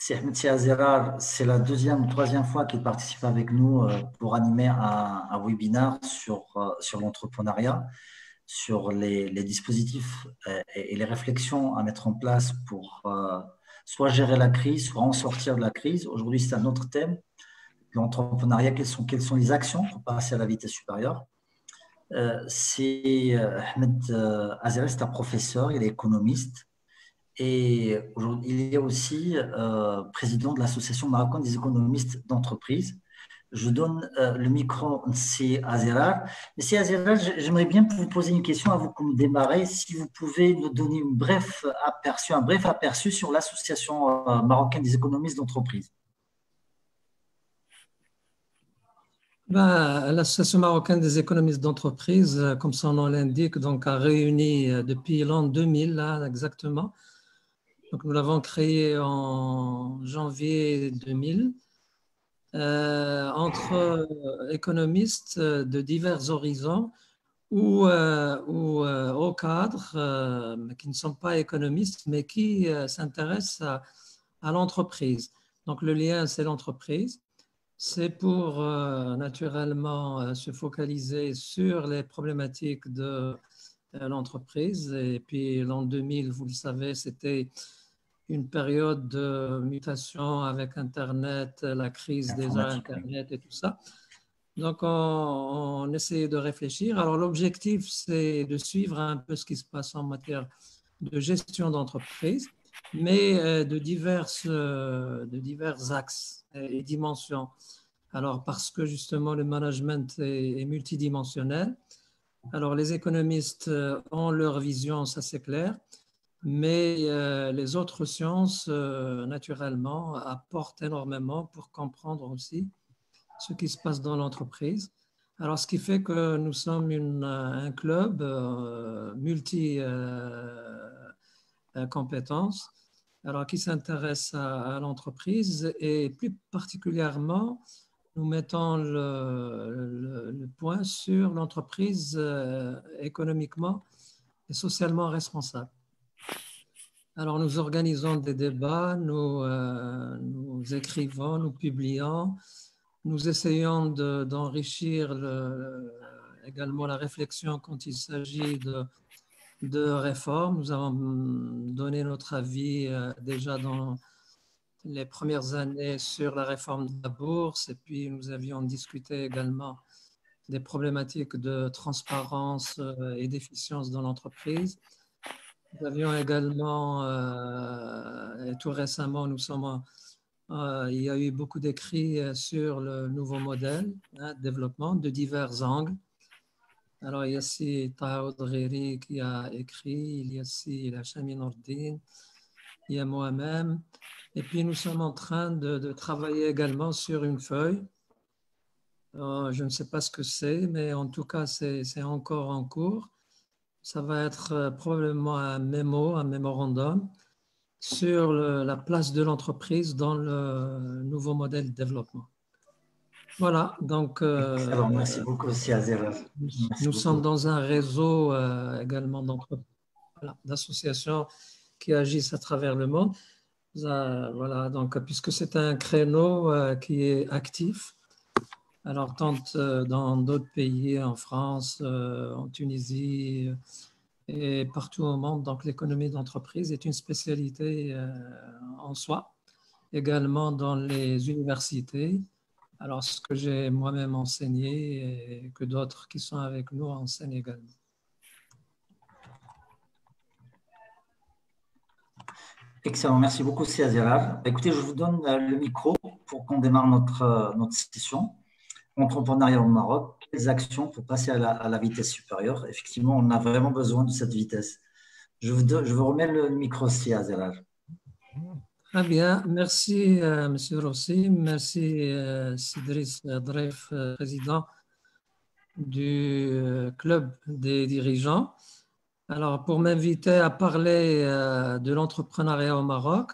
C'est Ahmed Siazerar, c'est la deuxième ou troisième fois qu'il participe avec nous pour animer un webinaire sur l'entrepreneuriat, sur les dispositifs et les réflexions à mettre en place pour soit gérer la crise, soit en sortir de la crise. Aujourd'hui, c'est un autre thème, l'entrepreneuriat, quelles sont les actions pour passer à la vitesse supérieure. Ahmed Azerar, c'est un professeur, il est économiste. Et aujourd'hui, il est aussi président de l'Association marocaine des économistes d'entreprise. Je donne le micro à M. Azerar. Monsieur Azerar, j'aimerais bien vous poser une question avant qu'on démarre. Si vous pouvez nous donner un bref aperçu sur l'Association marocaine des économistes d'entreprise. L'Association marocaine des économistes d'entreprise, comme son nom l'indique, donc a réuni depuis l'an 2000, là, exactement. Donc, nous l'avons créé en janvier 2000 entre économistes de divers horizons ou au cadre qui ne sont pas économistes, mais qui s'intéressent à l'entreprise. Donc, le lien, c'est l'entreprise. C'est pour naturellement se focaliser sur les problématiques de l'entreprise. Et puis, l'an 2000, vous le savez, c'était une période de mutation avec Internet, la crise déjà Internet et tout ça. Donc, on essayait de réfléchir. Alors, l'objectif, c'est de suivre un peu ce qui se passe en matière de gestion d'entreprise, mais de divers axes et dimensions. Alors, parce que justement, le management est multidimensionnel. Alors, les économistes ont leur vision, ça c'est clair, mais les autres sciences, naturellement, apportent énormément pour comprendre aussi ce qui se passe dans l'entreprise. Alors, ce qui fait que nous sommes un club multi-compétences, alors qui s'intéresse à l'entreprise et plus particulièrement, nous mettons le point sur l'entreprise économiquement et socialement responsable. Alors, nous organisons des débats, nous écrivons, nous publions, nous essayons d'enrichir également la réflexion quand il s'agit de réformes. Nous avons donné notre avis déjà dans les premières années sur la réforme de la bourse et puis nous avions discuté également des problématiques de transparence et d'efficience dans l'entreprise. Nous avions également, et tout récemment, il y a eu beaucoup d'écrits sur le nouveau modèle de développement de divers angles. Alors, il y a ici Taha Oudghiri qui a écrit, il y a ici Hachami Nourdine, il y a moi-même. Et puis, nous sommes en train de travailler également sur une feuille. Je ne sais pas ce que c'est, mais en tout cas, c'est encore en cours. Ça va être probablement un mémorandum sur la place de l'entreprise dans le nouveau modèle de développement. Voilà, donc Alors, merci beaucoup, Azerar. Nous sommes dans un réseau également d'associations qui agissent à travers le monde. Voilà, donc puisque c'est un créneau qui est actif, alors tant dans d'autres pays, en France, en Tunisie et partout au monde, donc l'économie d'entreprise est une spécialité en soi, également dans les universités. Alors, ce que j'ai moi-même enseigné et que d'autres qui sont avec nous enseignent également. Excellent, merci beaucoup, Azerar. Écoutez, je vous donne le micro pour qu'on démarre notre session. Entrepreneuriat au Maroc, quelles actions pour passer à la vitesse supérieure? Effectivement, on a vraiment besoin de cette vitesse. Je vous remets le micro, Azerar. Très bien, merci M. Rossi, merci Sidris Dref, président du club des dirigeants. Alors, pour m'inviter à parler de l'entrepreneuriat au Maroc,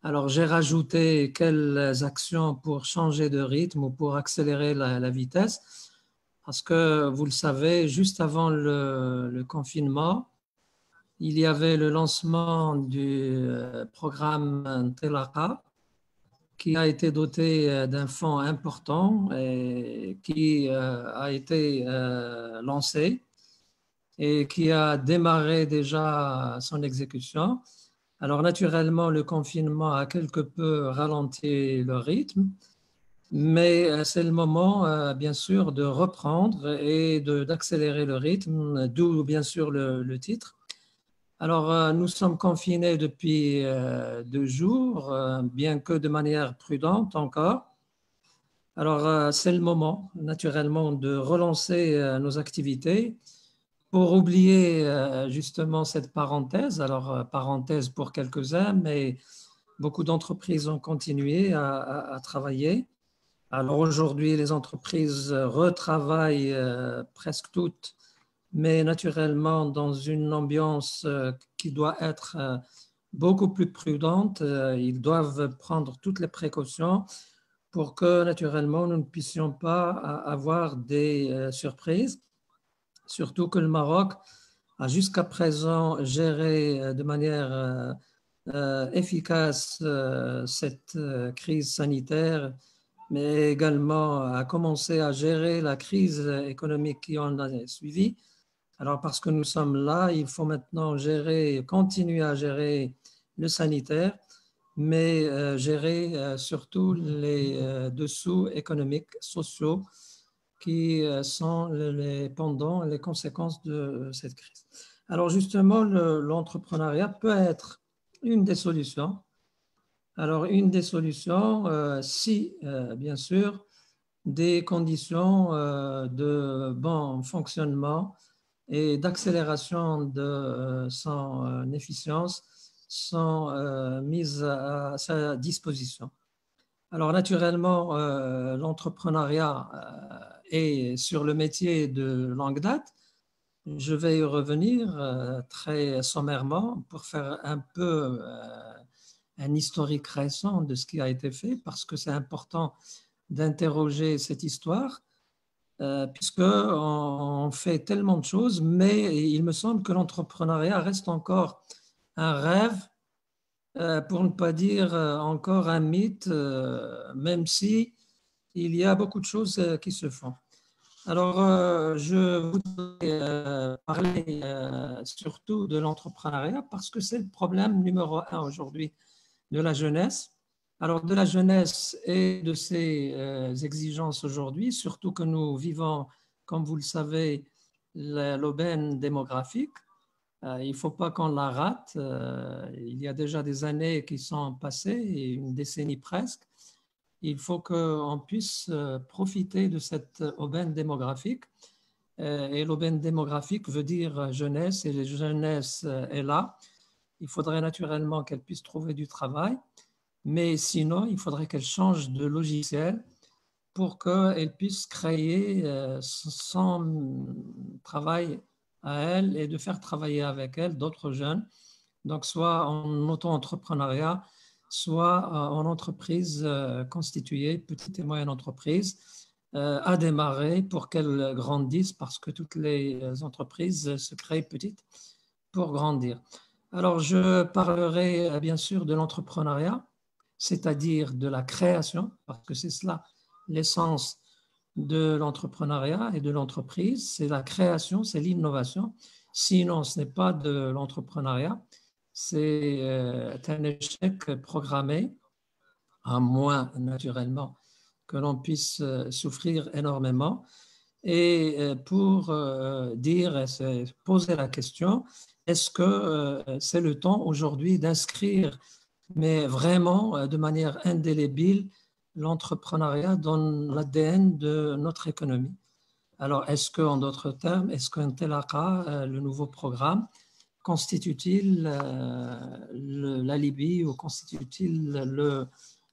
alors j'ai rajouté quelles actions pour changer de rythme ou pour accélérer la vitesse, parce que vous le savez, juste avant le confinement, il y avait le lancement du programme Telaka, qui a été doté d'un fonds important et qui a été lancé et qui a démarré déjà son exécution. Alors naturellement, le confinement a quelque peu ralenti le rythme, mais c'est le moment, bien sûr, de reprendre et d'accélérer le rythme, d'où bien sûr le titre. Alors, nous sommes confinés depuis 2 jours, bien que de manière prudente encore. Alors, c'est le moment, naturellement, de relancer nos activités pour oublier justement cette parenthèse. Alors, parenthèse pour quelques-uns, mais beaucoup d'entreprises ont continué à travailler. Alors, aujourd'hui, les entreprises retravaillent presque toutes, mais naturellement dans une ambiance qui doit être beaucoup plus prudente. Ils doivent prendre toutes les précautions pour que naturellement nous ne puissions pas avoir des surprises, surtout que le Maroc a jusqu'à présent géré de manière efficace cette crise sanitaire, mais également a commencé à gérer la crise économique qui en a suivi. Alors, parce que nous sommes là, il faut maintenant continuer à gérer le sanitaire, mais gérer surtout les dessous économiques, sociaux, qui sont les pendants, les conséquences de cette crise. Alors, justement, l'entrepreneuriat peut être une des solutions. Alors, une des solutions, si, bien sûr, des conditions de bon fonctionnement et d'accélération de son efficience sont mises à sa disposition. Alors naturellement, l'entrepreneuriat est sur le métier de longue date. Je vais y revenir très sommairement pour faire un peu un historique récent de ce qui a été fait, parce que c'est important d'interroger cette histoire puisqu'on fait tellement de choses, mais il me semble que l'entrepreneuriat reste encore un rêve, pour ne pas dire encore un mythe, même si il y a beaucoup de choses qui se font. Alors, je voudrais parler surtout de l'entrepreneuriat parce que c'est le problème numéro un aujourd'hui de la jeunesse. Alors, de la jeunesse et de ses exigences aujourd'hui, surtout que nous vivons, comme vous le savez, l'aubaine démographique. Il ne faut pas qu'on la rate. Il y a déjà des années qui sont passées, une décennie presque. Il faut qu'on puisse profiter de cette aubaine démographique. Et l'aubaine démographique veut dire jeunesse, et la jeunesse est là. Il faudrait naturellement qu'elle puisse trouver du travail. Mais sinon, il faudrait qu'elle change de logiciel pour qu'elle puisse créer son travail à elle et de faire travailler avec elle d'autres jeunes, donc soit en auto-entrepreneuriat, soit en entreprise constituée, petite et moyenne entreprise, à démarrer pour qu'elles grandissent parce que toutes les entreprises se créent petites pour grandir. Alors, je parlerai bien sûr de l'entrepreneuriat, c'est-à-dire de la création, parce que c'est cela l'essence de l'entrepreneuriat et de l'entreprise, c'est la création, c'est l'innovation. Sinon, ce n'est pas de l'entrepreneuriat, c'est un échec programmé, à moins naturellement que l'on puisse souffrir énormément. Et pour dire, poser la question, est-ce que c'est le temps aujourd'hui d'inscrire, mais vraiment de manière indélébile, l'entrepreneuriat dans l'ADN de notre économie? Alors, est-ce qu'en d'autres termes, est-ce qu'un Telaka, le nouveau programme, constitue-t-il l'alibi ou constitue-t-il le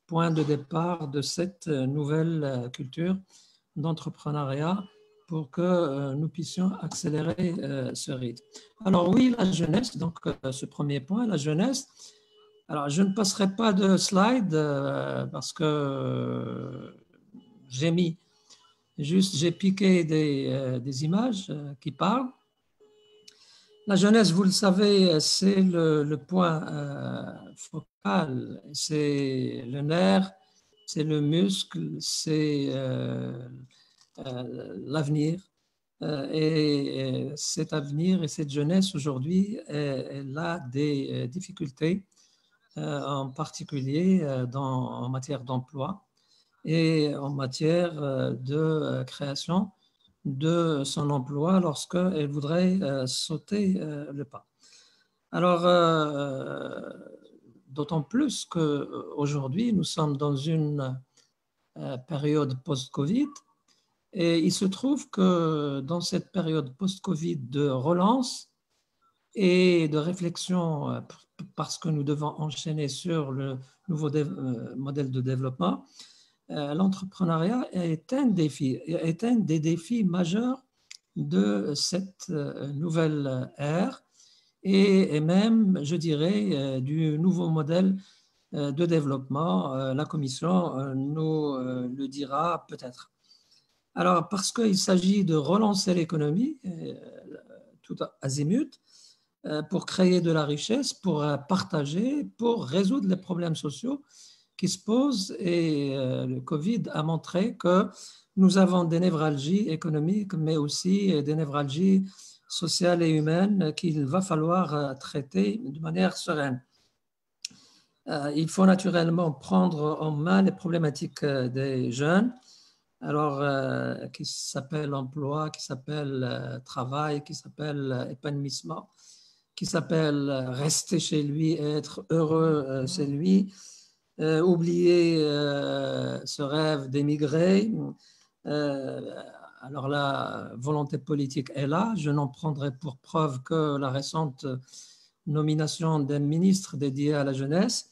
point de départ de cette nouvelle culture d'entrepreneuriat pour que nous puissions accélérer ce rythme? Alors oui, la jeunesse, donc ce premier point, la jeunesse. Alors je ne passerai pas de slide parce que j'ai piqué des images qui parlent. La jeunesse, vous le savez, c'est le point focal, c'est le nerf c'est le muscle, c'est l'avenir. Et cet avenir et cette jeunesse aujourd'hui, elle a des difficultés, en particulier en matière d'emploi et en matière de création de son emploi lorsqu'elle voudrait sauter le pas. Alors, d'autant plus qu'aujourd'hui, nous sommes dans une période post-Covid et il se trouve que dans cette période post-Covid de relance et de réflexion, parce que nous devons enchaîner sur le nouveau modèle de développement, l'entrepreneuriat est un des défis majeurs de cette nouvelle ère et même, je dirais, du nouveau modèle de développement. La Commission nous le dira peut-être. Alors, parce qu'il s'agit de relancer l'économie, tout azimut, pour créer de la richesse, pour partager, pour résoudre les problèmes sociaux qui se posent. Et le Covid a montré que nous avons des névralgies économiques, mais aussi des névralgies sociales et humaines qu'il va falloir traiter de manière sereine. Il faut naturellement prendre en main les problématiques des jeunes, alors qui s'appelle emploi, qui s'appelle travail, qui s'appelle épanouissement, qui s'appelle rester chez lui et être heureux chez lui, oublier ce rêve d'émigrer. Alors la volonté politique est là. Je n'en prendrai pour preuve que la récente nomination d'un ministre dédié à la jeunesse.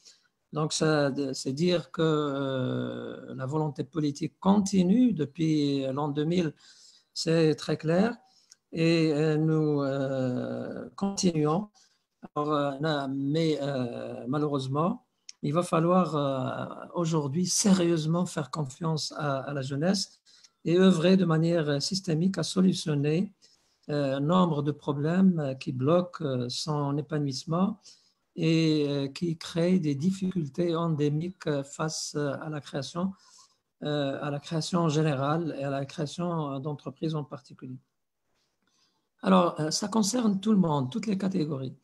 Donc, c'est dire que la volonté politique continue depuis l'an 2000, c'est très clair, et nous continuons. Alors, mais malheureusement, il va falloir aujourd'hui sérieusement faire confiance à la jeunesse et œuvrer de manière systémique à solutionner nombre de problèmes qui bloquent son épanouissement et qui créent des difficultés endémiques face à la création en général et à la création d'entreprises en particulier. Alors, ça concerne tout le monde, toutes les catégories.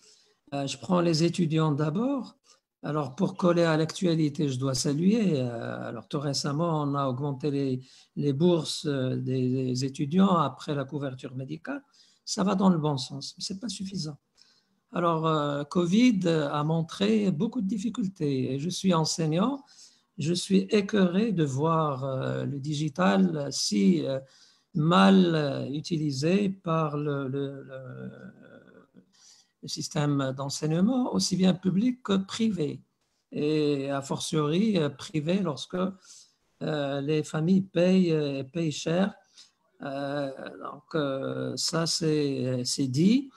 Je prends les étudiants d'abord. Alors, pour coller à l'actualité, je dois saluer. Alors, tout récemment, on a augmenté les bourses des étudiants après la couverture médicale. Ça va dans le bon sens, mais ce n'est pas suffisant. Alors, Covid a montré beaucoup de difficultés. Et je suis enseignant. Je suis écœuré de voir le digital si mal utilisé par le système d'enseignement, aussi bien public que privé, et a fortiori privé lorsque les familles payent cher. Donc ça, c'est dit,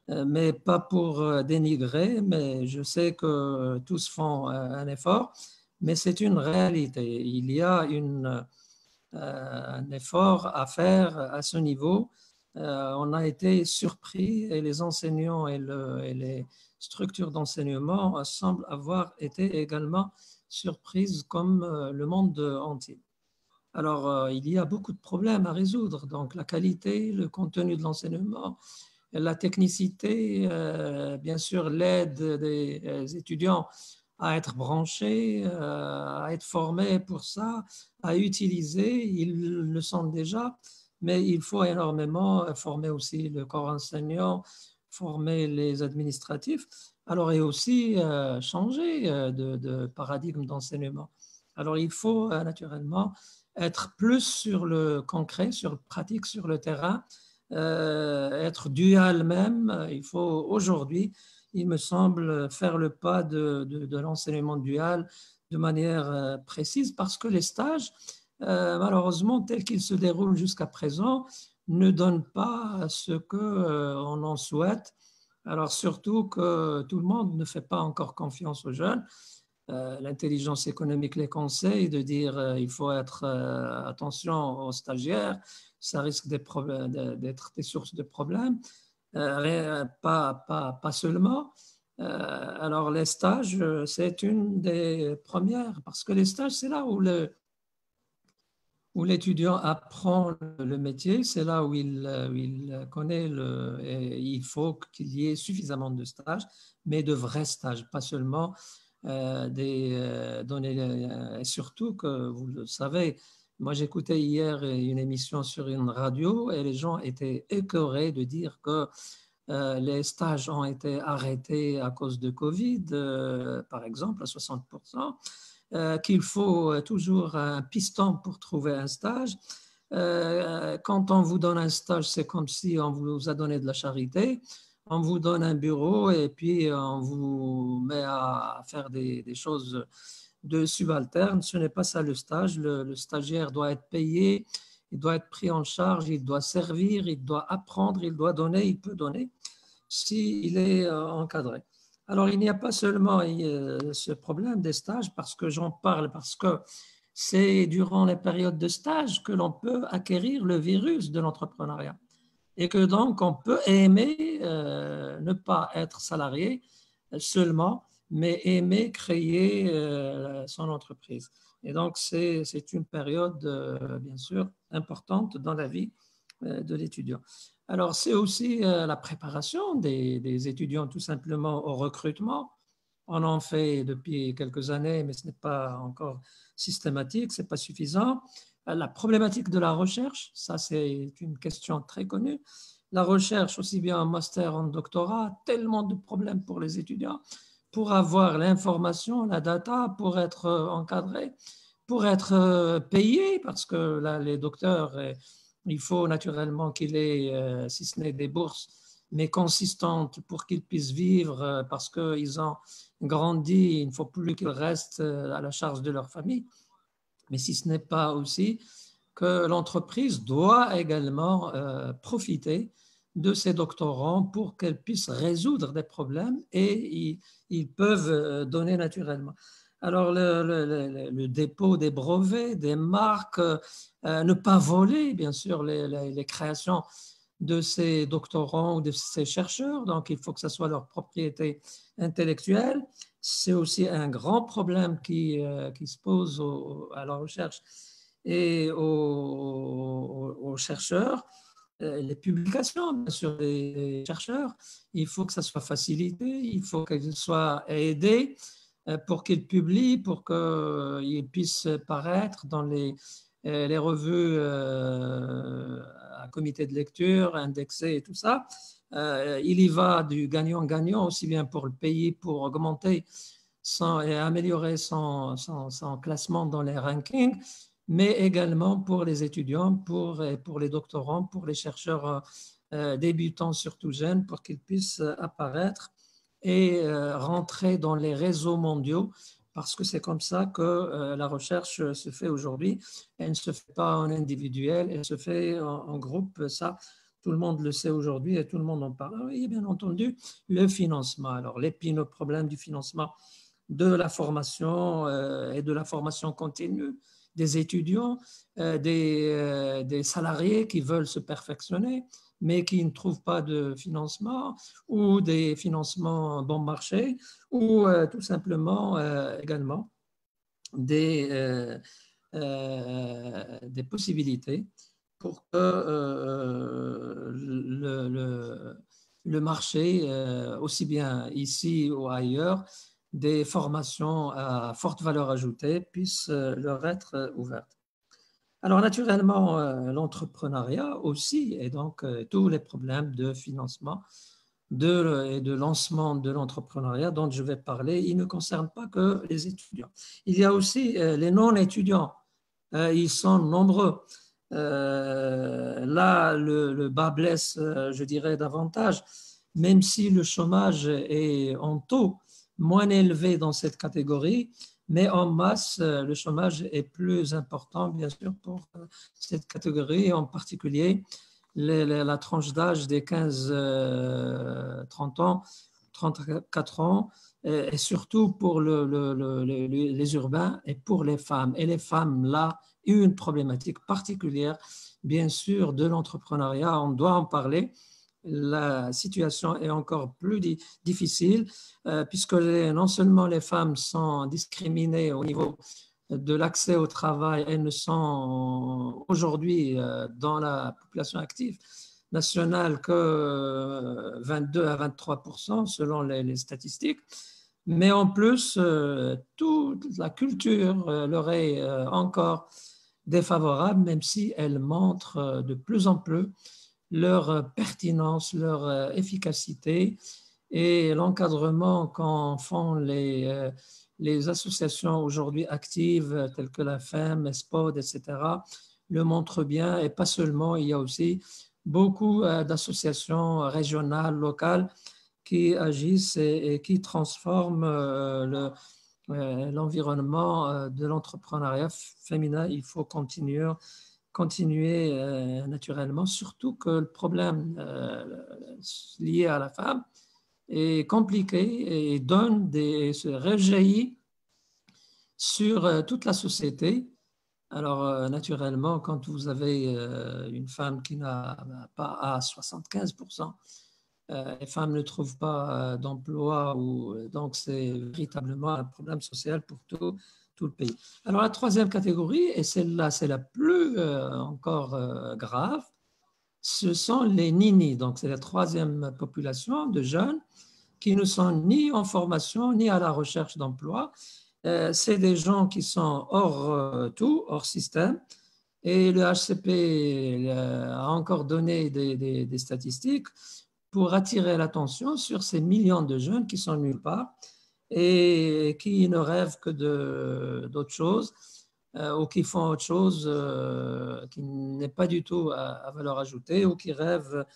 mais pas pour dénigrer, mais je sais que tous font un effort, mais c'est une réalité. Il y a un effort à faire à ce niveau. On a été surpris et les enseignants et les structures d'enseignement semblent avoir été également surprises comme le monde entier. Alors, il y a beaucoup de problèmes à résoudre, donc la qualité, le contenu de l'enseignement, la technicité, bien sûr l'aide des étudiants à être branchés, à être formés pour ça, à utiliser, ils le sont déjà, mais il faut énormément former aussi le corps enseignant, former les administratifs, alors et aussi changer de paradigme d'enseignement. Alors il faut naturellement être plus sur le concret, sur le pratique, sur le terrain, être dual même. Il faut aujourd'hui, il me semble, faire le pas de l'enseignement dual de manière précise parce que les stages, malheureusement, tels qu'ils se déroulent jusqu'à présent, ne donnent pas ce qu'on en souhaite. Alors surtout que tout le monde ne fait pas encore confiance aux jeunes. L'intelligence économique les conseille de dire il faut être attention aux stagiaires, ça risque d'être des sources de problèmes, pas seulement, Alors, les stages, c'est une des premières, parce que les stages, c'est là où l'étudiant apprend le métier, c'est là où il connaît et il faut qu'il y ait suffisamment de stages, mais de vrais stages, pas seulement données. Et surtout que, vous le savez, moi j'écoutais hier une émission sur une radio et les gens étaient écœurés de dire que les stages ont été arrêtés à cause de Covid, par exemple, à 60%, qu'il faut toujours un piston pour trouver un stage. Quand on vous donne un stage, c'est comme si on vous a donné de la charité. On vous donne un bureau et puis on vous met à faire des choses de subalterne. Ce n'est pas ça le stage. Le stagiaire doit être payé, il doit être pris en charge, il doit servir, il doit apprendre, il doit donner, il peut donner s'il est encadré. Alors, il n'y a pas seulement ce problème des stages, parce que j'en parle, parce que c'est durant les périodes de stage que l'on peut acquérir le virus de l'entrepreneuriat et que donc on peut aimer ne pas être salarié seulement, mais aimer créer son entreprise. Et donc, c'est une période, bien sûr, importante dans la vie de l'étudiant. Alors, c'est aussi la préparation des étudiants tout simplement au recrutement. On en fait depuis quelques années, mais ce n'est pas encore systématique, ce n'est pas suffisant. La problématique de la recherche, ça c'est une question très connue. La recherche, aussi bien en master, en doctorat, tellement de problèmes pour les étudiants, pour avoir l'information, la data, pour être encadré, pour être payé, parce que là, les docteurs, il faut naturellement qu'il ait, si ce n'est des bourses, mais consistantes pour qu'ils puissent vivre, parce qu'ils ont grandi, il ne faut plus qu'ils restent à la charge de leur famille. Mais si ce n'est pas aussi que l'entreprise doit également profiter de ces doctorants pour qu'elles puissent résoudre des problèmes et ils peuvent donner naturellement. Alors, le dépôt des brevets, des marques, ne pas voler, bien sûr, les créations de ces doctorants ou de ces chercheurs. Donc, il faut que ce soit leur propriété intellectuelle. C'est aussi un grand problème qui se pose à la recherche et aux chercheurs. Les publications, bien sûr, des chercheurs, il faut que ça soit facilité, il faut qu'ils soient aidés pour qu'ils publient, pour qu'ils puissent paraître dans les revues à comité de lecture, indexées et tout ça. Il y va du gagnant-gagnant, aussi bien pour le pays, pour augmenter et améliorer son classement dans les rankings, mais également pour les étudiants, pour les doctorants, pour les chercheurs débutants, surtout jeunes, pour qu'ils puissent apparaître et rentrer dans les réseaux mondiaux, parce que c'est comme ça que la recherche se fait aujourd'hui. Elle ne se fait pas en individuel, elle se fait en groupe. Ça, tout le monde le sait aujourd'hui et tout le monde en parle. Oui, bien entendu, le financement. Alors, l'épineux problème du financement de la formation et de la formation continue des étudiants, des salariés qui veulent se perfectionner, mais qui ne trouvent pas de financement ou des financements bon marché ou tout simplement également des, des possibilités pour que le marché, aussi bien ici ou ailleurs, des formations à forte valeur ajoutée puissent leur être ouvertes. Alors naturellement, l'entrepreneuriat aussi, et donc tous les problèmes de financement et de lancement de l'entrepreneuriat dont je vais parler, ils ne concernent pas que les étudiants. Il y a aussi les non-étudiants. Ils sont nombreux. Là, le bas blesse, je dirais, davantage, même si le chômage est en taux moins élevé dans cette catégorie, mais en masse, le chômage est plus important, bien sûr, pour cette catégorie, en particulier la tranche d'âge des 15-30 ans, 34 ans, et surtout pour les urbains et pour les femmes. Et les femmes, là, une problématique particulière, bien sûr, de l'entrepreneuriat, on doit en parler. la situation est encore plus difficile, puisque non seulement les femmes sont discriminées au niveau de l'accès au travail, elles ne sont aujourd'hui dans la population active nationale que 22 à 23% selon les statistiques. Mais en plus, toute la culture leur est encore défavorable, même si elle montre de plus en plus leur pertinence, leur efficacité et l'encadrement qu'en font les associations aujourd'hui actives telles que la FEM, ESPOD, etc., le montrent bien. Et pas seulement, il y a aussi beaucoup d'associations régionales, locales qui agissent et qui transforment l'environnement de l'entrepreneuriat féminin. Il faut continuer naturellement, surtout que le problème lié à la femme est compliqué et se rejaillit sur toute la société. Alors, naturellement, quand vous avez une femme qui n'a pas à 75%, les femmes ne trouvent pas d'emploi, donc c'est véritablement un problème social pour tout le pays. Alors la troisième catégorie, et celle-là c'est la plus encore grave, ce sont les ninis. Donc c'est la troisième population de jeunes qui ne sont ni en formation ni à la recherche d'emploi. C'est des gens qui sont hors système. Et le HCP a encore donné des statistiques pour attirer l'attention sur ces millions de jeunes qui sont nulle part et qui ne rêvent que d'autre chose ou qui font autre chose qui n'est pas du tout à valeur ajoutée ou qui rêvent,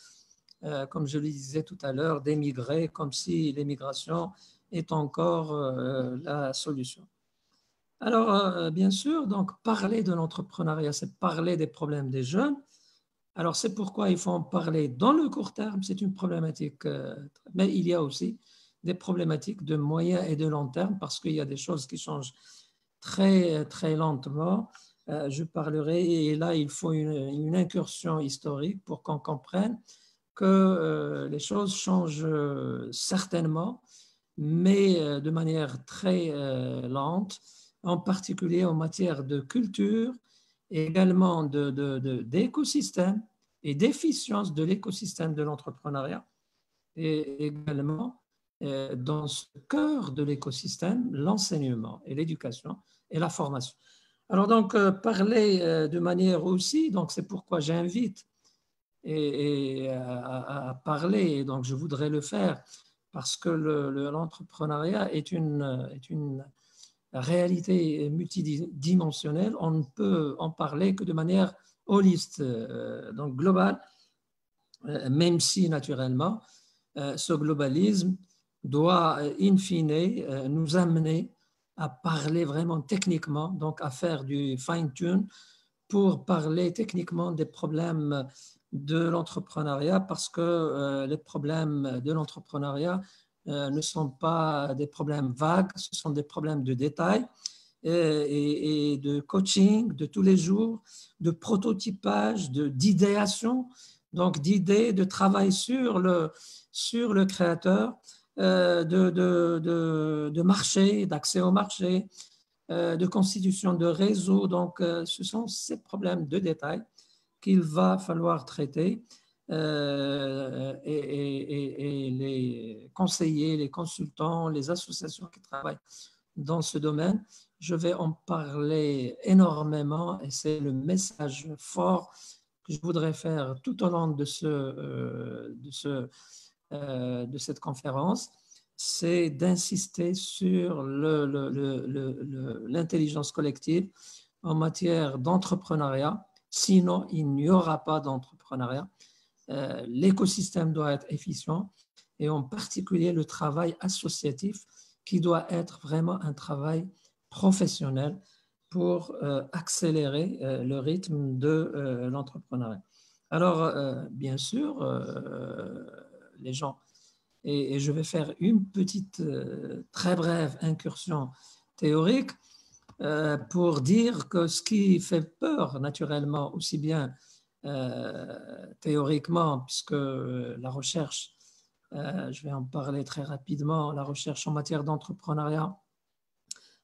comme je le disais tout à l'heure, d'émigrer comme si l'immigration est encore la solution. Alors, bien sûr, donc parler de l'entrepreneuriat, c'est parler des problèmes des jeunes. Alors, c'est pourquoi il faut en parler dans le court terme, c'est une problématique, mais il y a aussi des problématiques de moyen et de long terme parce qu'il y a des choses qui changent très, très lentement. Je parlerai, et là, il faut une incursion historique pour qu'on comprenne que les choses changent certainement, mais de manière très lente, en particulier en matière de culture, et également d'écosystème et d'efficience de l'écosystème de l'entrepreneuriat, et également dans ce cœur de l'écosystème, l'enseignement et l'éducation et la formation. Alors donc, parler de manière aussi, donc c'est pourquoi j'invite à parler, et donc je voudrais le faire, parce que l'entrepreneuriat est une réalité multidimensionnelle. On ne peut en parler que de manière holiste, donc globale, même si naturellement ce globalisme doit in fine nous amener à parler vraiment techniquement, donc à faire du fine-tune pour parler techniquement des problèmes de l'entrepreneuriat, parce que les problèmes de l'entrepreneuriat ne sont pas des problèmes vagues, ce sont des problèmes de détail et de coaching de tous les jours, de prototypage, d'idéation, donc d'idées, de travail sur le créateur, de marché, d'accès au marché, de constitution de réseau. Donc, ce sont ces problèmes de détail qu'il va falloir traiter et les conseillers, les consultants, les associations qui travaillent dans ce domaine, je vais en parler énormément et c'est le message fort que je voudrais faire tout au long de cette conférence, c'est d'insister sur l'intelligence collective en matière d'entrepreneuriat. Sinon, il n'y aura pas d'entrepreneuriat. L'écosystème doit être efficient et en particulier le travail associatif qui doit être vraiment un travail professionnel pour accélérer le rythme de l'entrepreneuriat. Alors, bien sûr, les gens, et je vais faire une petite, très brève incursion théorique pour dire que ce qui fait peur naturellement aussi bien théoriquement, puisque la recherche, je vais en parler très rapidement, la recherche en matière d'entrepreneuriat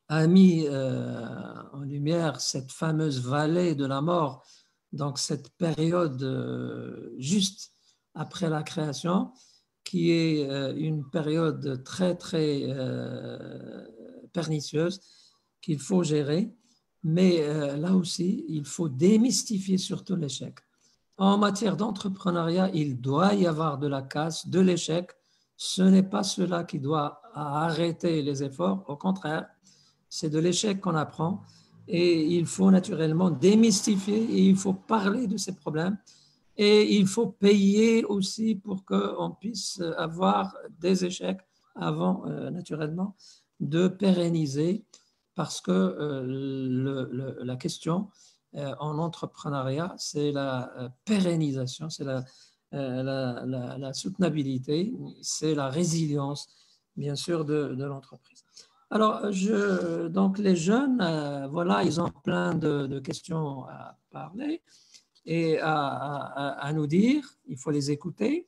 a mis en lumière cette fameuse vallée de la mort, donc cette période juste après la création, qui est une période très, très pernicieuse qu'il faut gérer. Mais là aussi, il faut démystifier surtout l'échec. En matière d'entrepreneuriat, il doit y avoir de la casse, de l'échec. Ce n'est pas cela qui doit arrêter les efforts. Au contraire, c'est de l'échec qu'on apprend. Et il faut naturellement démystifier et il faut parler de ces problèmes. Et il faut payer aussi pour qu'on puisse avoir des échecs avant, naturellement, de pérenniser, parce que la question en entrepreneuriat, c'est la pérennisation, c'est la soutenabilité, c'est la résilience, bien sûr, de l'entreprise. Alors, donc les jeunes, voilà, ils ont plein de questions à parler et à nous dire, il faut les écouter.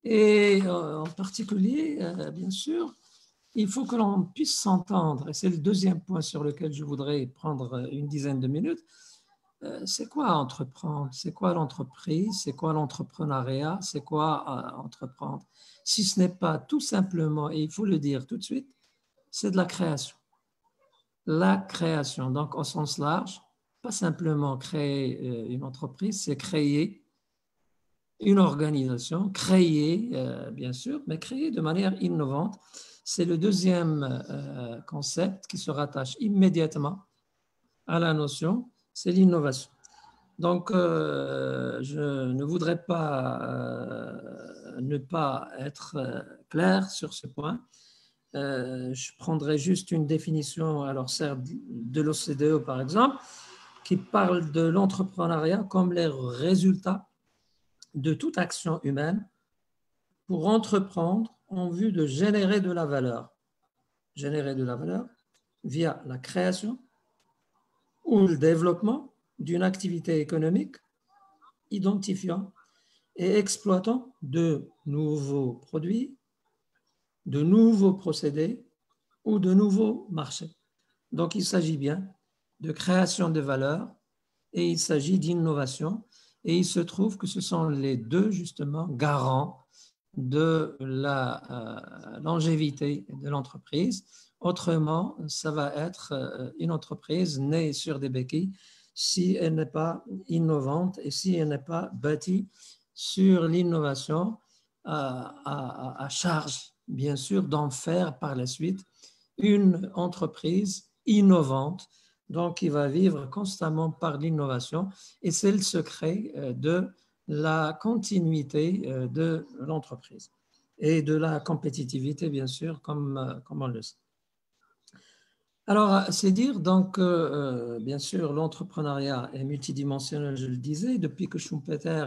Et en particulier, bien sûr, il faut que l'on puisse s'entendre. Et c'est le deuxième point sur lequel je voudrais prendre une dizaine de minutes. C'est quoi entreprendre? C'est quoi l'entreprise? C'est quoi l'entrepreneuriat? C'est quoi entreprendre? Si ce n'est pas tout simplement, et il faut le dire tout de suite, c'est de la création. La création, donc au sens large, pas simplement créer une entreprise, c'est créer une organisation, créer, bien sûr, mais créer de manière innovante. C'est le deuxième concept qui se rattache immédiatement à la notion, c'est l'innovation. Donc, je ne voudrais pas ne pas être clair sur ce point. Je prendrai juste une définition, alors certes, de l'OCDE par exemple, qui parle de l'entrepreneuriat comme les résultats de toute action humaine pour entreprendre en vue de générer de la valeur. Générer de la valeur via la création ou le développement d'une activité économique, identifiant et exploitant de nouveaux produits, de nouveaux procédés ou de nouveaux marchés. Donc, il s'agit bien de création de valeur et il s'agit d'innovation. Et il se trouve que ce sont les deux, justement, garants de la longévité de l'entreprise. Autrement, ça va être une entreprise née sur des béquilles si elle n'est pas innovante et si elle n'est pas bâtie sur l'innovation à charge, bien sûr, d'en faire par la suite une entreprise innovante, donc qui va vivre constamment par l'innovation. Et c'est le secret de la continuité de l'entreprise et de la compétitivité, bien sûr, comme on le sait. Alors, c'est dire donc, bien sûr, l'entrepreneuriat est multidimensionnel, je le disais, depuis que Schumpeter,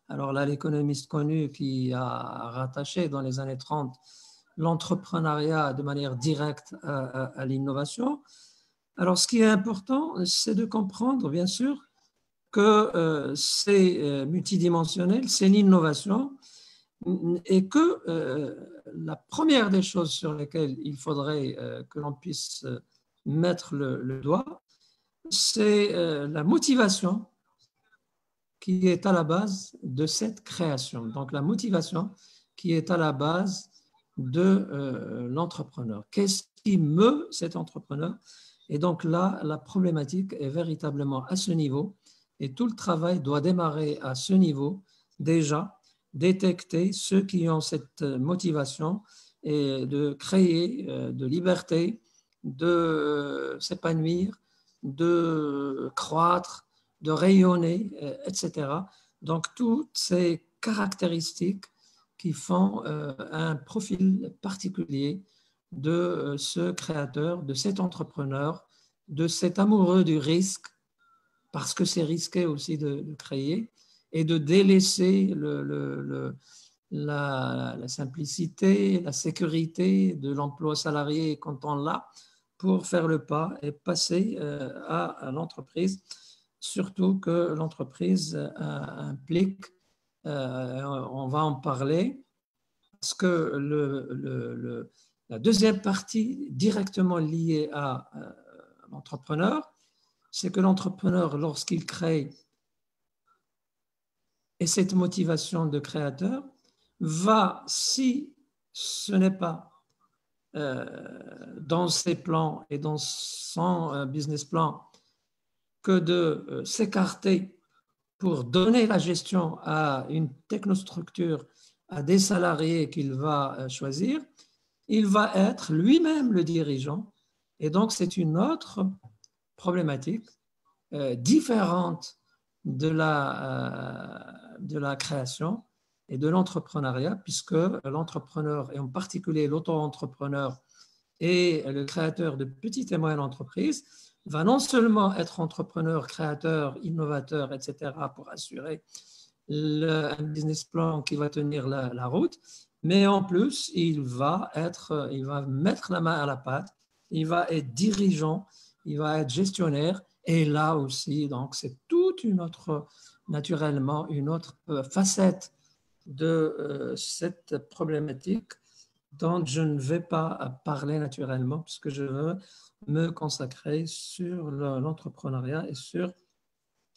alors là, l'économiste connu qui a rattaché dans les années 30 l'entrepreneuriat de manière directe à l'innovation. Alors, ce qui est important, c'est de comprendre, bien sûr, que c'est multidimensionnel, c'est l'innovation, et que la première des choses sur lesquelles il faudrait que l'on puisse mettre le doigt, c'est la motivation qui est à la base de cette création. Donc, la motivation qui est à la base de l'entrepreneur. Qu'est-ce qui meut cet entrepreneur? Et donc là, la problématique est véritablement à ce niveau et tout le travail doit démarrer à ce niveau, déjà détecter ceux qui ont cette motivation et de créer de liberté, de s'épanouir, de croître, de rayonner, etc. Donc, toutes ces caractéristiques qui font un profil particulier de ce créateur, de cet entrepreneur, de cet amoureux du risque, parce que c'est risqué aussi de créer, et de délaisser la simplicité, la sécurité de l'emploi salarié quand on l'a, pour faire le pas et passer à l'entreprise. surtout que l'entreprise implique, on va en parler, parce que la deuxième partie directement liée à l'entrepreneur, c'est que l'entrepreneur, lorsqu'il crée, et cette motivation de créateur, va, si ce n'est pas dans ses plans et dans son business plan, que de s'écarter pour donner la gestion à une technostructure, à des salariés qu'il va choisir, il va être lui-même le dirigeant. Et donc, c'est une autre problématique différente de la création et de l'entrepreneuriat, puisque l'entrepreneur, et en particulier l'auto-entrepreneur et le créateur de petites et moyennes entreprises, va non seulement être entrepreneur, créateur, innovateur, etc., pour assurer un business plan qui va tenir la route, mais en plus, il va mettre la main à la pâte, il va être dirigeant, il va être gestionnaire, et là aussi, donc c'est toute une autre, naturellement, une autre facette de cette problématique dont je ne vais pas parler naturellement, puisque je veux me consacrer sur l'entrepreneuriat et sur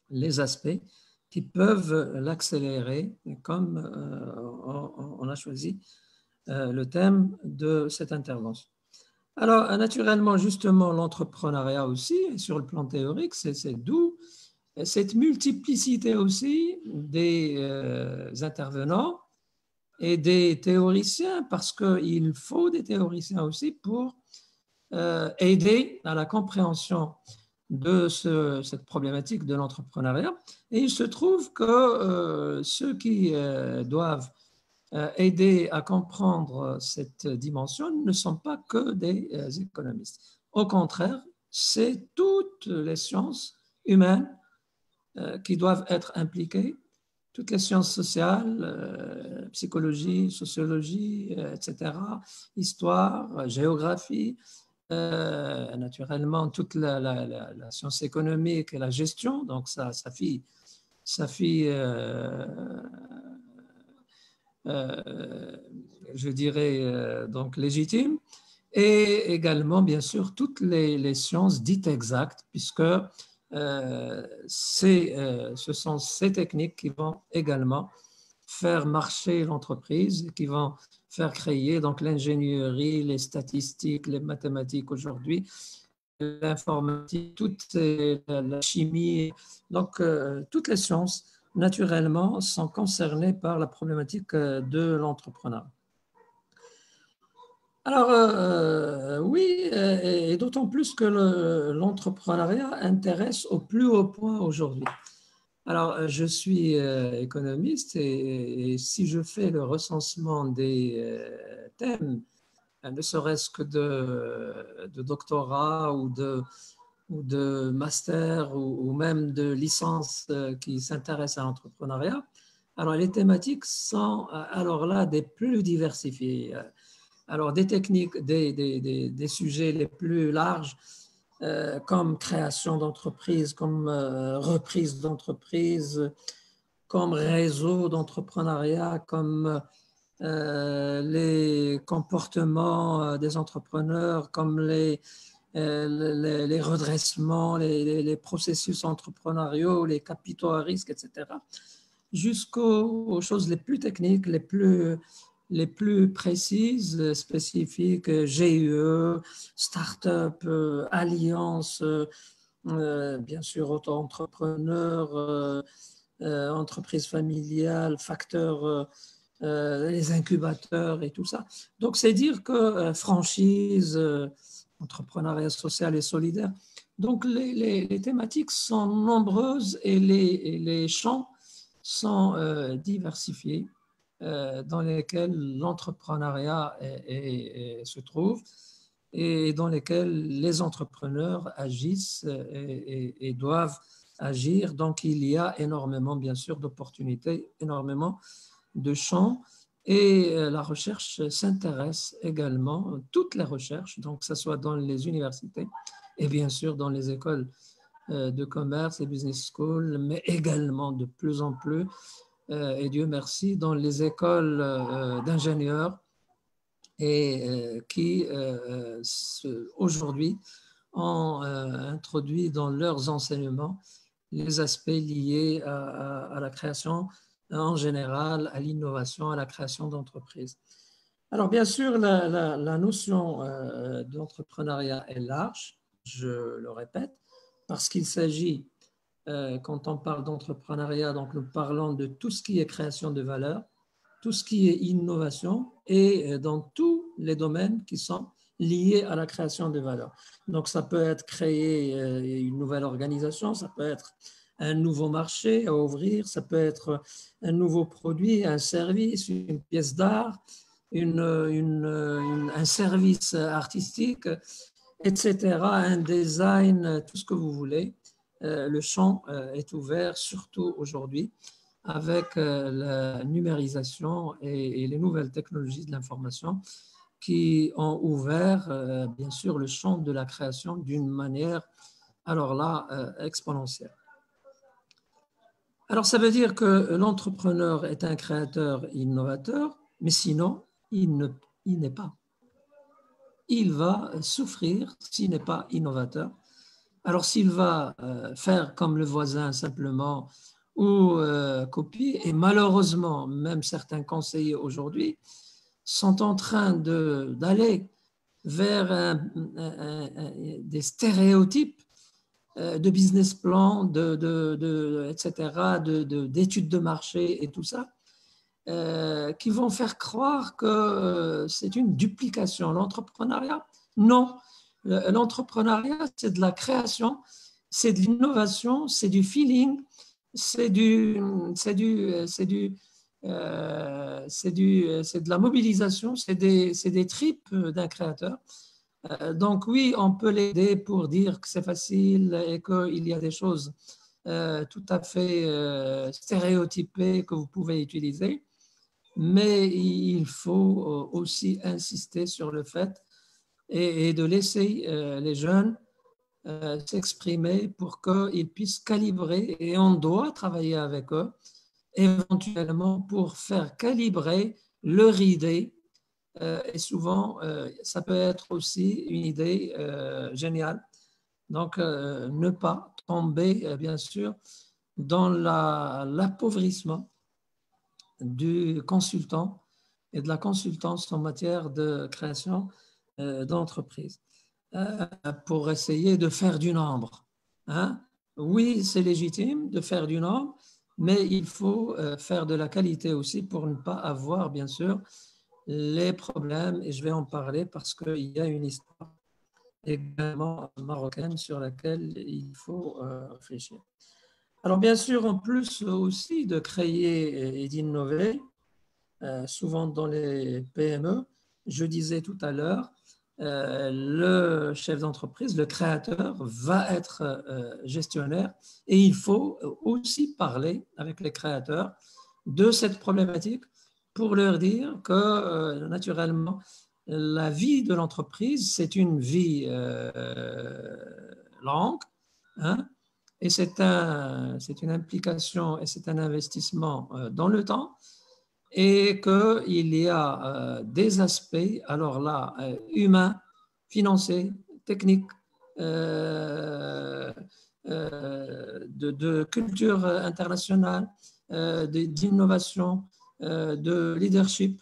les aspects qui peuvent l'accélérer, comme on a choisi le thème de cette intervention. Alors, naturellement, justement, l'entrepreneuriat aussi, sur le plan théorique, c'est d'où cette multiplicité aussi des intervenants et des théoriciens, parce qu'il faut des théoriciens aussi pour aider à la compréhension de cette problématique de l'entrepreneuriat. Et il se trouve que ceux qui doivent aider à comprendre cette dimension ne sont pas que des économistes. Au contraire, c'est toutes les sciences humaines qui doivent être impliquées, toutes les sciences sociales, psychologie, sociologie, etc., histoire, géographie, naturellement toute la science économique et la gestion, donc ça fait je dirais, donc légitime, et également, bien sûr, toutes les sciences dites exactes, puisque ce sont ces techniques qui vont également faire marcher l'entreprise, qui vont faire créer donc l'ingénierie, les statistiques, les mathématiques aujourd'hui, l'informatique, la chimie, donc toutes les sciences naturellement sont concernés par la problématique de l'entrepreneuriat. Alors, oui, et d'autant plus que l'entrepreneuriat intéresse au plus haut point aujourd'hui. Alors, je suis économiste et si je fais le recensement des thèmes, ne serait-ce que de doctorat ou de master ou même de licence qui s'intéressent à l'entrepreneuriat, alors les thématiques sont alors là des plus diversifiées. Alors des techniques, des sujets les plus larges, comme création d'entreprise, comme reprise d'entreprise, comme réseau d'entrepreneuriat, comme les comportements des entrepreneurs, comme les redressements, les processus entrepreneuriaux, les capitaux à risque, etc., jusqu'aux choses les plus techniques, les plus précises, spécifiques, GUE, start-up, alliance, bien sûr, auto-entrepreneur, entreprise familiale, facteur, les incubateurs et tout ça. Donc, c'est dire que franchise, entrepreneuriat social et solidaire. Donc, les thématiques sont nombreuses et les champs sont diversifiés dans lesquels l'entrepreneuriat se trouve et dans lesquels les entrepreneurs agissent et doivent agir. Donc, il y a énormément, bien sûr, d'opportunités, énormément de champs. Et la recherche s'intéresse également, toutes les recherches, donc que ce soit dans les universités et bien sûr dans les écoles de commerce et business school, mais également de plus en plus, et Dieu merci, dans les écoles d'ingénieurs et qui aujourd'hui ont introduit dans leurs enseignements les aspects liés à la création en général, à l'innovation, à la création d'entreprises. Alors, bien sûr, la notion d'entrepreneuriat est large, je le répète, parce qu'il s'agit, quand on parle d'entrepreneuriat, donc nous parlons de tout ce qui est création de valeur, tout ce qui est innovation et dans tous les domaines qui sont liés à la création de valeur. Donc, ça peut être créer une nouvelle organisation, ça peut être un nouveau marché à ouvrir, ça peut être un nouveau produit, un service, une pièce d'art, un service artistique, etc., un design, tout ce que vous voulez. Le champ est ouvert, surtout aujourd'hui, avec la numérisation et les nouvelles technologies de l'information qui ont ouvert, bien sûr, le champ de la création d'une manière, alors là, exponentielle. Alors, ça veut dire que l'entrepreneur est un créateur innovateur, mais sinon, il n'est pas. Il va souffrir s'il n'est pas innovateur. Alors, s'il va faire comme le voisin simplement ou copier, et malheureusement, même certains conseillers aujourd'hui sont en train d'aller vers des stéréotypes de business plan, etc., d'études de marché et tout ça, qui vont faire croire que c'est une duplication. L'entrepreneuriat, non. L'entrepreneuriat, c'est de la création, c'est de l'innovation, c'est du feeling, c'est de la mobilisation, c'est des tripes d'un créateur. Donc oui, on peut l'aider pour dire que c'est facile et qu'il y a des choses tout à fait stéréotypées que vous pouvez utiliser, mais il faut aussi insister sur le fait et de laisser les jeunes s'exprimer pour qu'ils puissent calibrer, et on doit travailler avec eux éventuellement pour faire calibrer leur idée. Et souvent, ça peut être aussi une idée géniale. Donc, ne pas tomber, bien sûr, dans l'appauvrissement du consultant et de la consultance en matière de création d'entreprise pour essayer de faire du nombre. Hein? Oui, c'est légitime de faire du nombre, mais il faut faire de la qualité aussi pour ne pas avoir, bien sûr, les problèmes, et je vais en parler parce qu'il y a une histoire également marocaine sur laquelle il faut réfléchir. Alors bien sûr, en plus aussi de créer et d'innover, souvent dans les PME, je disais tout à l'heure, le chef d'entreprise, le créateur, va être gestionnaire et il faut aussi parler avec les créateurs de cette problématique pour leur dire que naturellement, la vie de l'entreprise, c'est une vie longue, hein, et c'est une implication et c'est un investissement dans le temps, et qu'il y a des aspects, alors là, humains, financiers, techniques, de culture internationale, d'innovation, de leadership,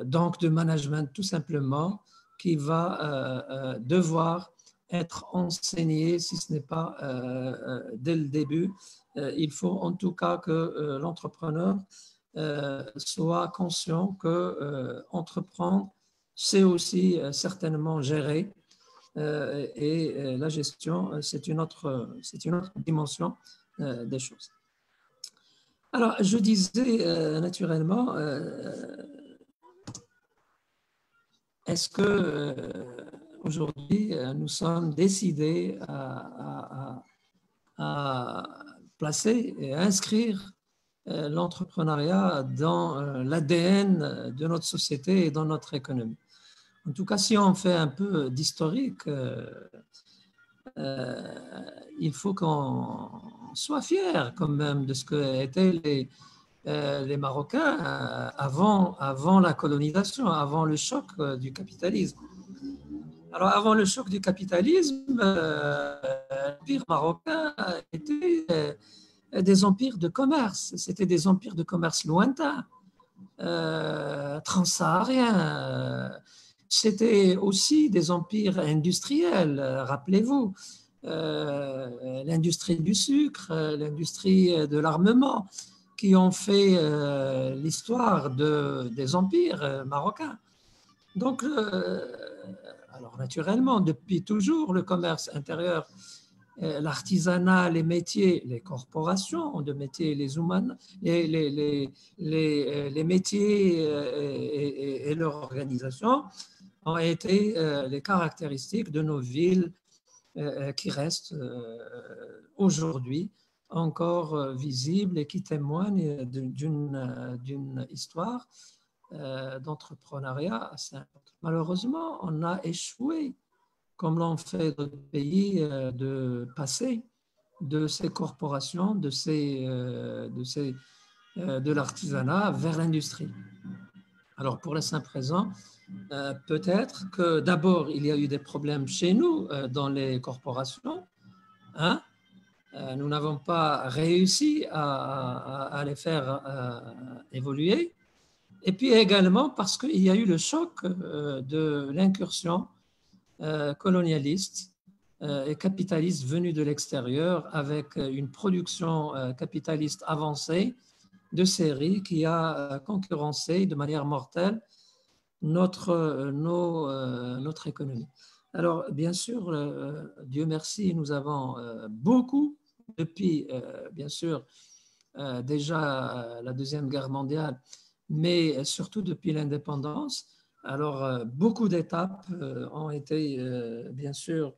donc de management tout simplement, qui va devoir être enseigné, si ce n'est pas dès le début. Il faut en tout cas que l'entrepreneur soit conscient que entreprendre, c'est aussi certainement gérer. Et la gestion, c'est une autre dimension des choses. Alors, je disais naturellement, est-ce que aujourd'hui nous sommes décidés à placer et à inscrire l'entrepreneuriat dans l'ADN de notre société et dans notre économie? En tout cas, si on fait un peu d'historique, il faut qu'on soit fier quand même de ce qu'étaient les Marocains avant la colonisation, avant le choc du capitalisme. Alors, avant le choc du capitalisme, l'empire marocain était des empires de commerce. C'était des empires de commerce lointains, transsahariens. C'était aussi des empires industriels, rappelez-vous. L'industrie du sucre, l'industrie de l'armement, qui ont fait l'histoire des empires marocains. Donc, alors naturellement, depuis toujours, le commerce intérieur, l'artisanat, les métiers, les corporations de métiers, les métiers et leur organisation ont été les caractéristiques de nos villes qui restent aujourd'hui encore visibles et qui témoignent d'une histoire d'entrepreneuriat assez importante. Malheureusement, on a échoué, comme l'ont fait d'autres pays, de passer de ces corporations, de l'artisanat vers l'industrie. Alors, pour la simple raison, peut-être que d'abord, il y a eu des problèmes chez nous dans les corporations. Hein? Nous n'avons pas réussi à les faire évoluer. Et puis également parce qu'il y a eu le choc de l'incursion colonialiste et capitaliste venue de l'extérieur avec une production capitaliste avancée de série qui a concurrencé de manière mortelle notre économie. Alors, bien sûr, Dieu merci, nous avons beaucoup, depuis, bien sûr, déjà la Deuxième Guerre mondiale, mais surtout depuis l'indépendance. Alors, beaucoup d'étapes ont été, bien sûr,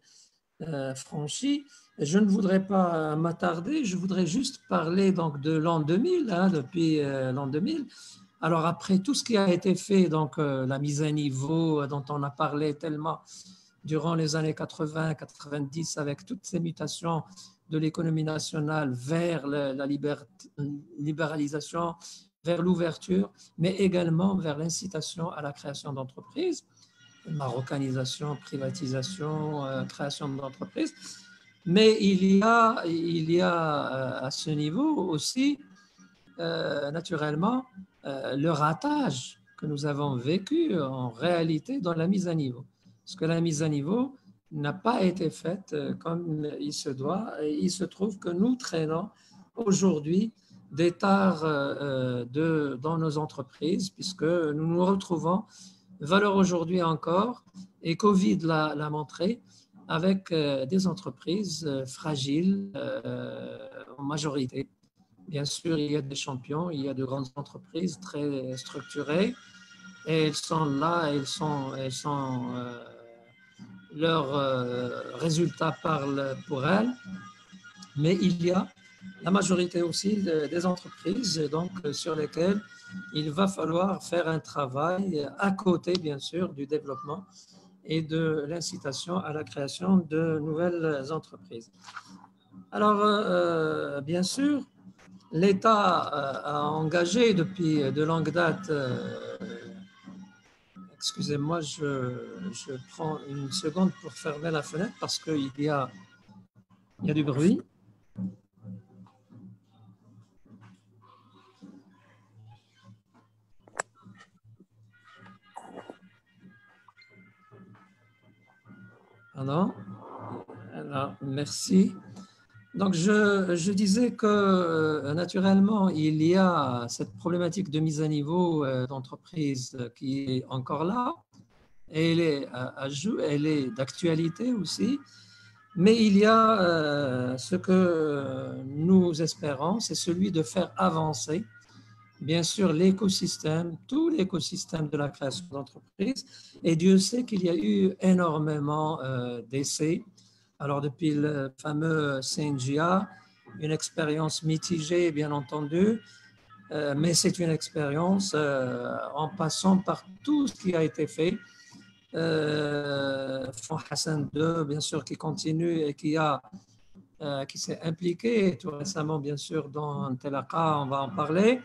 franchies. Je ne voudrais pas m'attarder, je voudrais juste parler donc de l'an 2000, hein, depuis l'an 2000. Alors, après tout ce qui a été fait, donc la mise à niveau dont on a parlé tellement durant les années 80-90, avec toutes ces mutations de l'économie nationale vers la libéralisation, vers l'ouverture, mais également vers l'incitation à la création d'entreprises, marocanisation, privatisation, création d'entreprises. Mais il y a à ce niveau aussi, naturellement, le ratage que nous avons vécu en réalité dans la mise à niveau. Parce que la mise à niveau n'a pas été faite comme il se doit. Et il se trouve que nous traînons aujourd'hui des tares dans nos entreprises, puisque nous nous retrouvons, valeur aujourd'hui encore, et Covid l'a montré, avec des entreprises fragiles en majorité. Bien sûr, il y a des champions, il y a de grandes entreprises très structurées, et elles sont là, leurs résultats parlent pour elles, mais il y a la majorité aussi des entreprises donc, sur lesquelles il va falloir faire un travail à côté, bien sûr, du développement et de l'incitation à la création de nouvelles entreprises. Alors, bien sûr, l'État a engagé depuis de longue date, excusez-moi, je prends une seconde pour fermer la fenêtre parce qu'il y a du bruit. Alors, merci. Donc, je disais que naturellement, il y a cette problématique de mise à niveau d'entreprise qui est encore là. Et elle est d'actualité aussi. Mais il y a ce que nous espérons, c'est celui de faire avancer, bien sûr, l'écosystème, tout l'écosystème de la création d'entreprises. Et Dieu sait qu'il y a eu énormément d'essais. Alors, depuis le fameux CNJA, une expérience mitigée, bien entendu, mais c'est une expérience en passant par tout ce qui a été fait. Fonds Hassan II, bien sûr, qui continue et qui a qui s'est impliqué tout récemment, bien sûr, dans Telaka, on va en parler.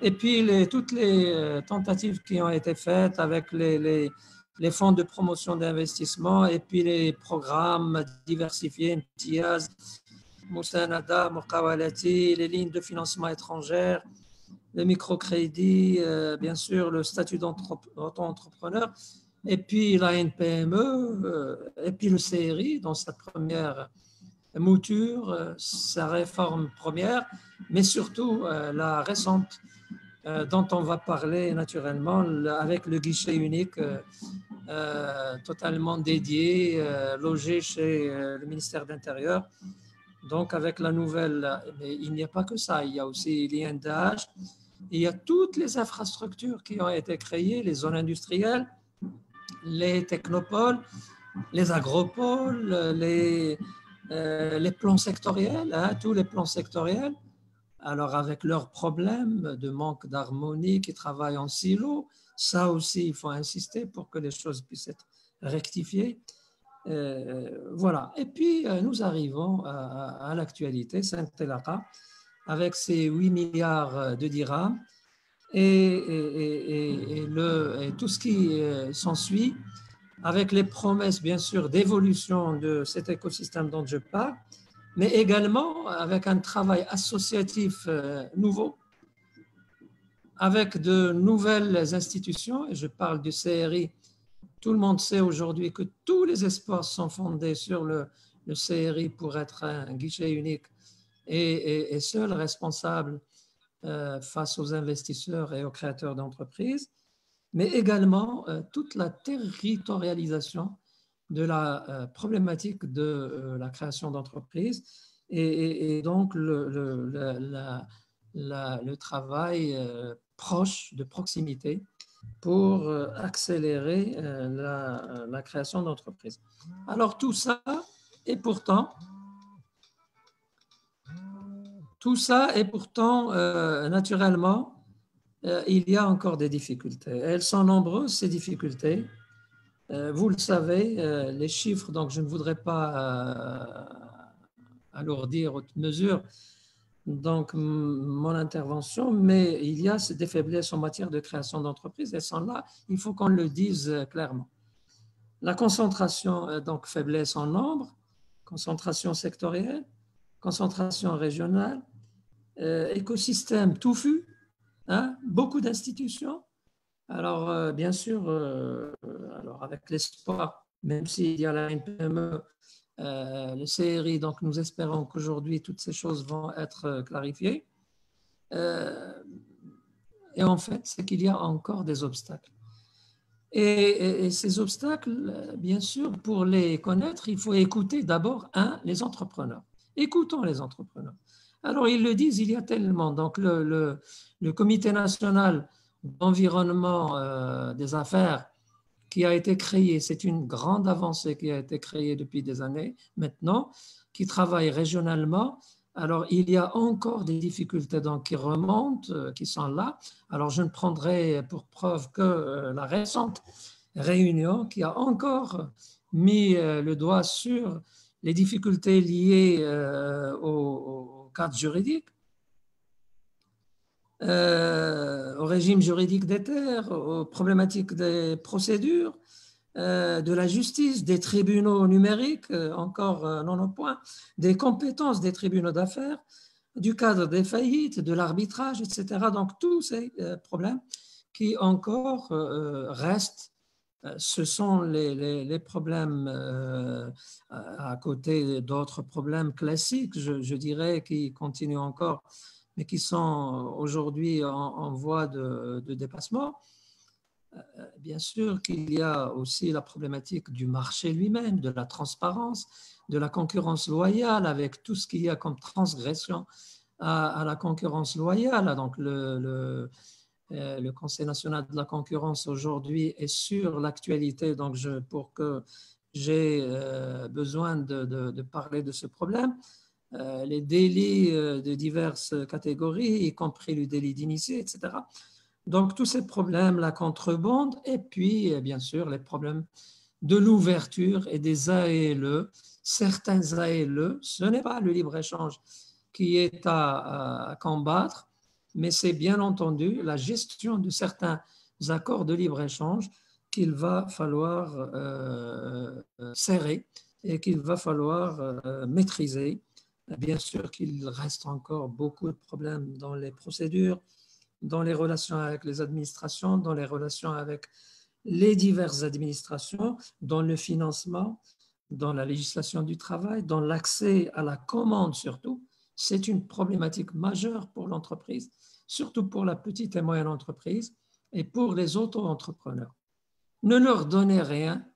Et puis, toutes les tentatives qui ont été faites avec les fonds de promotion d'investissement et puis les programmes diversifiés, Imtiaz, Moussanada, Mokawalati, les lignes de financement étrangères, le microcrédit, bien sûr, le statut d'auto-entrepreneur, et puis la NPME, et puis le CRI dans sa première mouture, sa réforme première, mais surtout la récente dont on va parler naturellement avec le guichet unique totalement dédié, logé chez le ministère de l'Intérieur. Donc avec la nouvelle, mais il n'y a pas que ça, il y a aussi l'INDH, il y a toutes les infrastructures qui ont été créées, les zones industrielles, les technopoles, les agropoles, les plans sectoriels, hein, tous les plans sectoriels. Alors avec leurs problèmes de manque d'harmonie, qui travaillent en silo, ça aussi il faut insister pour que les choses puissent être rectifiées. Voilà. Et puis nous arrivons à l'actualité, Saint-Telaka, avec ses 8 milliards de dirhams et tout ce qui s'ensuit, avec les promesses bien sûr d'évolution de cet écosystème dont je parle, mais également avec un travail associatif nouveau, avec de nouvelles institutions, et je parle du CRI. Tout le monde sait aujourd'hui que tous les espoirs sont fondés sur le CRI pour être un guichet unique et seul responsable face aux investisseurs et aux créateurs d'entreprises, mais également toute la territorialisation de la problématique de la création d'entreprises et donc le travail proche, de proximité, pour accélérer la création d'entreprises. Alors tout ça, et pourtant, naturellement, il y a encore des difficultés. Elles sont nombreuses, ces difficultés. Vous le savez, les chiffres, donc je ne voudrais pas alourdir haute mesure donc mon intervention, mais il y a des faiblesses en matière de création d'entreprises, elles sont là, il faut qu'on le dise clairement. La concentration, donc faiblesse en nombre, concentration sectorielle, concentration régionale, écosystème touffu, hein, beaucoup d'institutions. Alors, bien sûr, alors avec l'espoir, même s'il y a la NPME, le CRI, donc nous espérons qu'aujourd'hui, toutes ces choses vont être clarifiées. Et en fait, c'est qu'il y a encore des obstacles. Et ces obstacles, bien sûr, pour les connaître, il faut écouter d'abord, les entrepreneurs. Écoutons les entrepreneurs. Alors, ils le disent, il y a tellement. Donc, le Comité national d'environnement des affaires qui a été créé, c'est une grande avancée qui a été créée depuis des années maintenant, qui travaille régionalement. Alors, il y a encore des difficultés donc, qui remontent, qui sont là. Alors, je ne prendrai pour preuve que la récente réunion qui a encore mis le doigt sur les difficultés liées au cadre juridique, au régime juridique des terres, aux problématiques des procédures, de la justice, des tribunaux numériques, encore non au point, des compétences des tribunaux d'affaires, du cadre des faillites, de l'arbitrage, etc. Donc tous ces problèmes qui encore restent, ce sont les problèmes à côté d'autres problèmes classiques, je dirais, qui continuent encore, mais qui sont aujourd'hui en voie de dépassement. Bien sûr qu'il y a aussi la problématique du marché lui-même, de la transparence, de la concurrence loyale, avec tout ce qu'il y a comme transgression à la concurrence loyale. Donc le Conseil national de la concurrence aujourd'hui est sur l'actualité, donc pour que j'ai besoin de parler de ce problème. Les délits de diverses catégories, y compris le délit d'initié, etc. Donc, tous ces problèmes, la contrebande, et puis, bien sûr, les problèmes de l'ouverture et des AELE. Certains AELE, ce n'est pas le libre-échange qui est à combattre, mais c'est bien entendu la gestion de certains accords de libre-échange qu'il va falloir serrer et qu'il va falloir maîtriser. Bien sûr qu'il reste encore beaucoup de problèmes dans les procédures, dans les relations avec les administrations, dans les relations avec les diverses administrations, dans le financement, dans la législation du travail, dans l'accès à la commande surtout. C'est une problématique majeure pour l'entreprise, surtout pour la petite et moyenne entreprise et pour les auto-entrepreneurs. Ne leur donnez rien,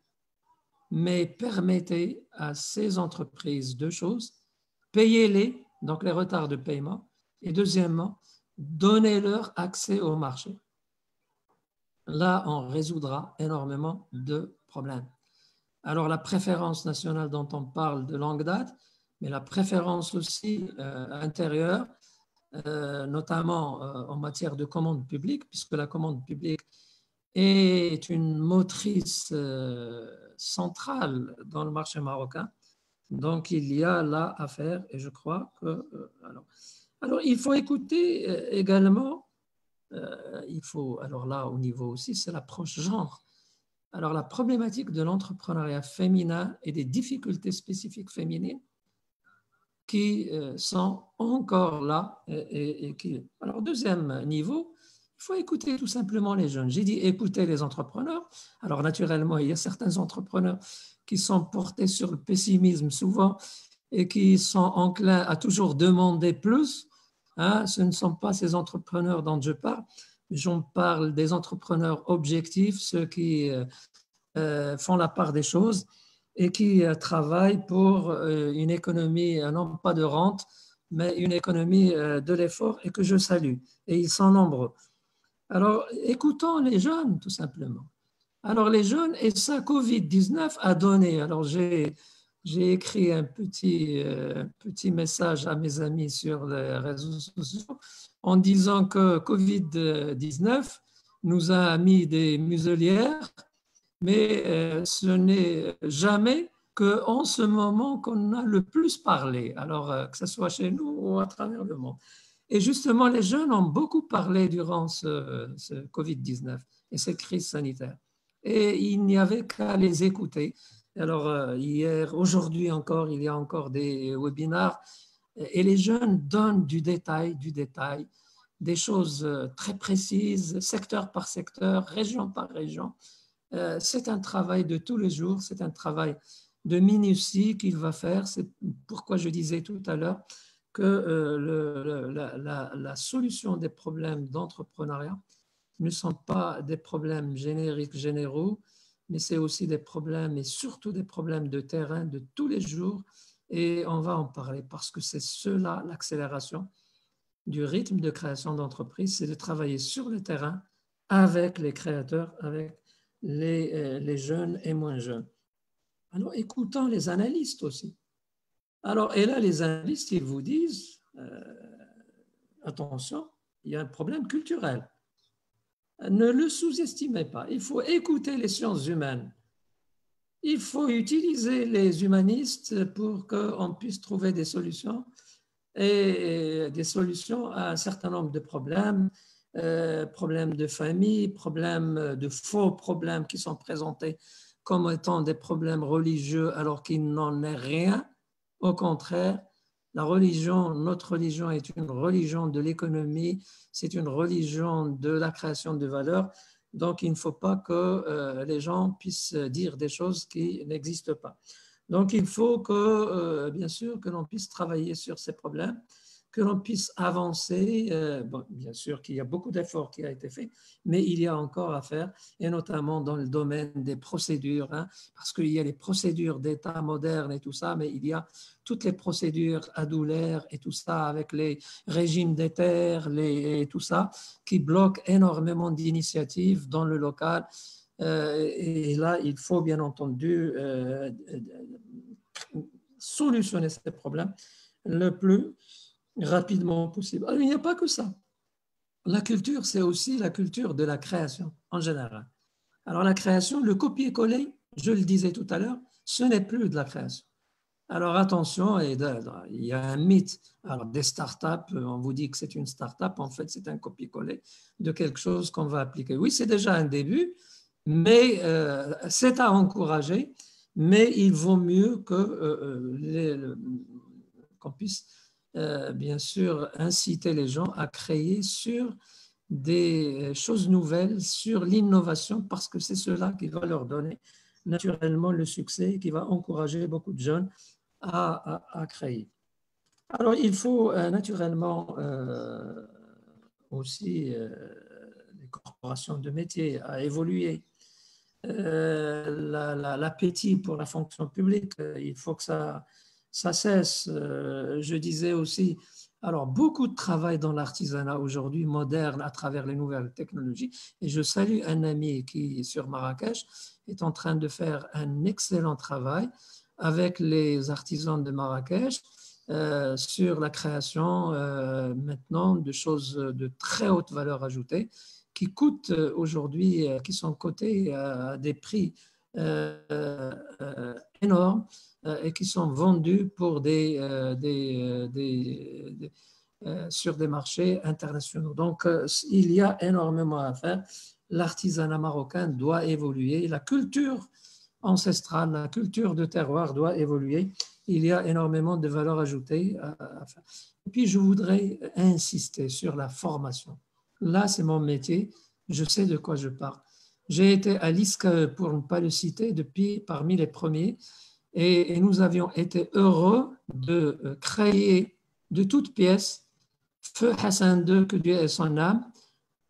mais permettez à ces entreprises deux choses: payez-les, donc les retards de paiement, et deuxièmement, donnez-leur accès au marché. Là, on résoudra énormément de problèmes. Alors, la préférence nationale dont on parle de longue date, mais la préférence aussi intérieure, notamment en matière de commande publique, puisque la commande publique est une motrice centrale dans le marché marocain. Donc, il y a là à faire et je crois que... alors, il faut écouter également, alors là, au niveau aussi, c'est l'approche genre. Alors, la problématique de l'entrepreneuriat féminin et des difficultés spécifiques féminines qui sont encore là. Alors, deuxième niveau, il faut écouter tout simplement les jeunes. J'ai dit écouter les entrepreneurs. Alors, naturellement, il y a certains entrepreneurs qui sont portés sur le pessimisme souvent et qui sont enclins à toujours demander plus. Hein, ce ne sont pas ces entrepreneurs dont je parle. J'en parle des entrepreneurs objectifs, ceux qui font la part des choses et qui travaillent pour une économie, non pas de rente, mais une économie de l'effort et que je salue. Et ils sont nombreux. Alors, écoutons les jeunes, tout simplement. Alors, les jeunes, et ça, Covid-19 a donné. Alors, j'ai écrit un petit message à mes amis sur les réseaux sociaux en disant que Covid-19 nous a mis des muselières, mais ce n'est jamais qu'en ce moment qu'on a le plus parlé, alors que ce soit chez nous ou à travers le monde. Et justement, les jeunes ont beaucoup parlé durant ce Covid-19 et cette crise sanitaire. Et il n'y avait qu'à les écouter. Alors, hier, aujourd'hui encore, il y a encore des webinars et les jeunes donnent du détail, des choses très précises, secteur par secteur, région par région. C'est un travail de tous les jours, c'est un travail de minutie qu'il va faire. C'est pourquoi je disais tout à l'heure que la solution des problèmes d'entrepreneuriat ne sont pas des problèmes génériques, généraux, mais c'est aussi des problèmes et surtout des problèmes de terrain de tous les jours. Et on va en parler parce que c'est cela, l'accélération du rythme de création d'entreprise, c'est de travailler sur le terrain avec les créateurs, avec les jeunes et moins jeunes. Alors, écoutons les analystes aussi. Alors, et là, les analystes, ils vous disent, attention, il y a un problème culturel. Ne le sous-estimez pas. Il faut écouter les sciences humaines. Il faut utiliser les humanistes pour qu'on puisse trouver des solutions et des solutions à un certain nombre de problèmes, problèmes de famille, problèmes de faux problèmes qui sont présentés comme étant des problèmes religieux alors qu'il n'en est rien. Au contraire, la religion, notre religion est une religion de l'économie, c'est une religion de la création de valeur. Donc, il ne faut pas que les gens puissent dire des choses qui n'existent pas. Donc, il faut que, bien sûr, que l'on puisse travailler sur ces problèmes, que l'on puisse avancer. Bon, bien sûr qu'il y a beaucoup d'efforts qui ont été faits, mais il y a encore à faire, et notamment dans le domaine des procédures, hein, parce qu'il y a les procédures d'État modernes et tout ça, mais il y a toutes les procédures adulaires et tout ça, avec les régimes des terres et tout ça, qui bloquent énormément d'initiatives dans le local. Et là, il faut bien entendu solutionner ces problèmes le plus rapidement possible. Alors, il n'y a pas que ça. La culture, c'est aussi la culture de la création en général. Alors, la création, le copier-coller je le disais tout à l'heure, ce n'est plus de la création. Alors attention, il y a un mythe. Alors des startups, on vous dit que c'est une startup, en fait c'est un copier-coller de quelque chose qu'on va appliquer. Oui, c'est déjà un début, mais c'est à encourager, mais il vaut mieux qu'on puisse bien sûr inciter les gens à créer sur des choses nouvelles, sur l'innovation, parce que c'est cela qui va leur donner naturellement le succès, qui va encourager beaucoup de jeunes à créer. Alors, il faut naturellement aussi les corporations de métiers à évoluer. L'appétit pour la fonction publique, il faut que ça cesse. Je disais aussi, alors beaucoup de travail dans l'artisanat aujourd'hui moderne à travers les nouvelles technologies. Et je salue un ami qui, sur Marrakech, est en train de faire un excellent travail avec les artisans de Marrakech sur la création maintenant de choses de très haute valeur ajoutée qui coûtent aujourd'hui, qui sont cotés à des prix énormes et qui sont vendus pour sur des marchés internationaux. Donc, il y a énormément à faire. L'artisanat marocain doit évoluer. La culture ancestrale, la culture de terroir doit évoluer. Il y a énormément de valeur ajoutée à faire. Et puis, je voudrais insister sur la formation. Là, c'est mon métier. Je sais de quoi je parle. J'ai été à l'ISCAE, pour ne pas le citer, parmi les premiers. Et nous avions été heureux de créer de toutes pièces. Feu Hassan II, que Dieu ait son âme,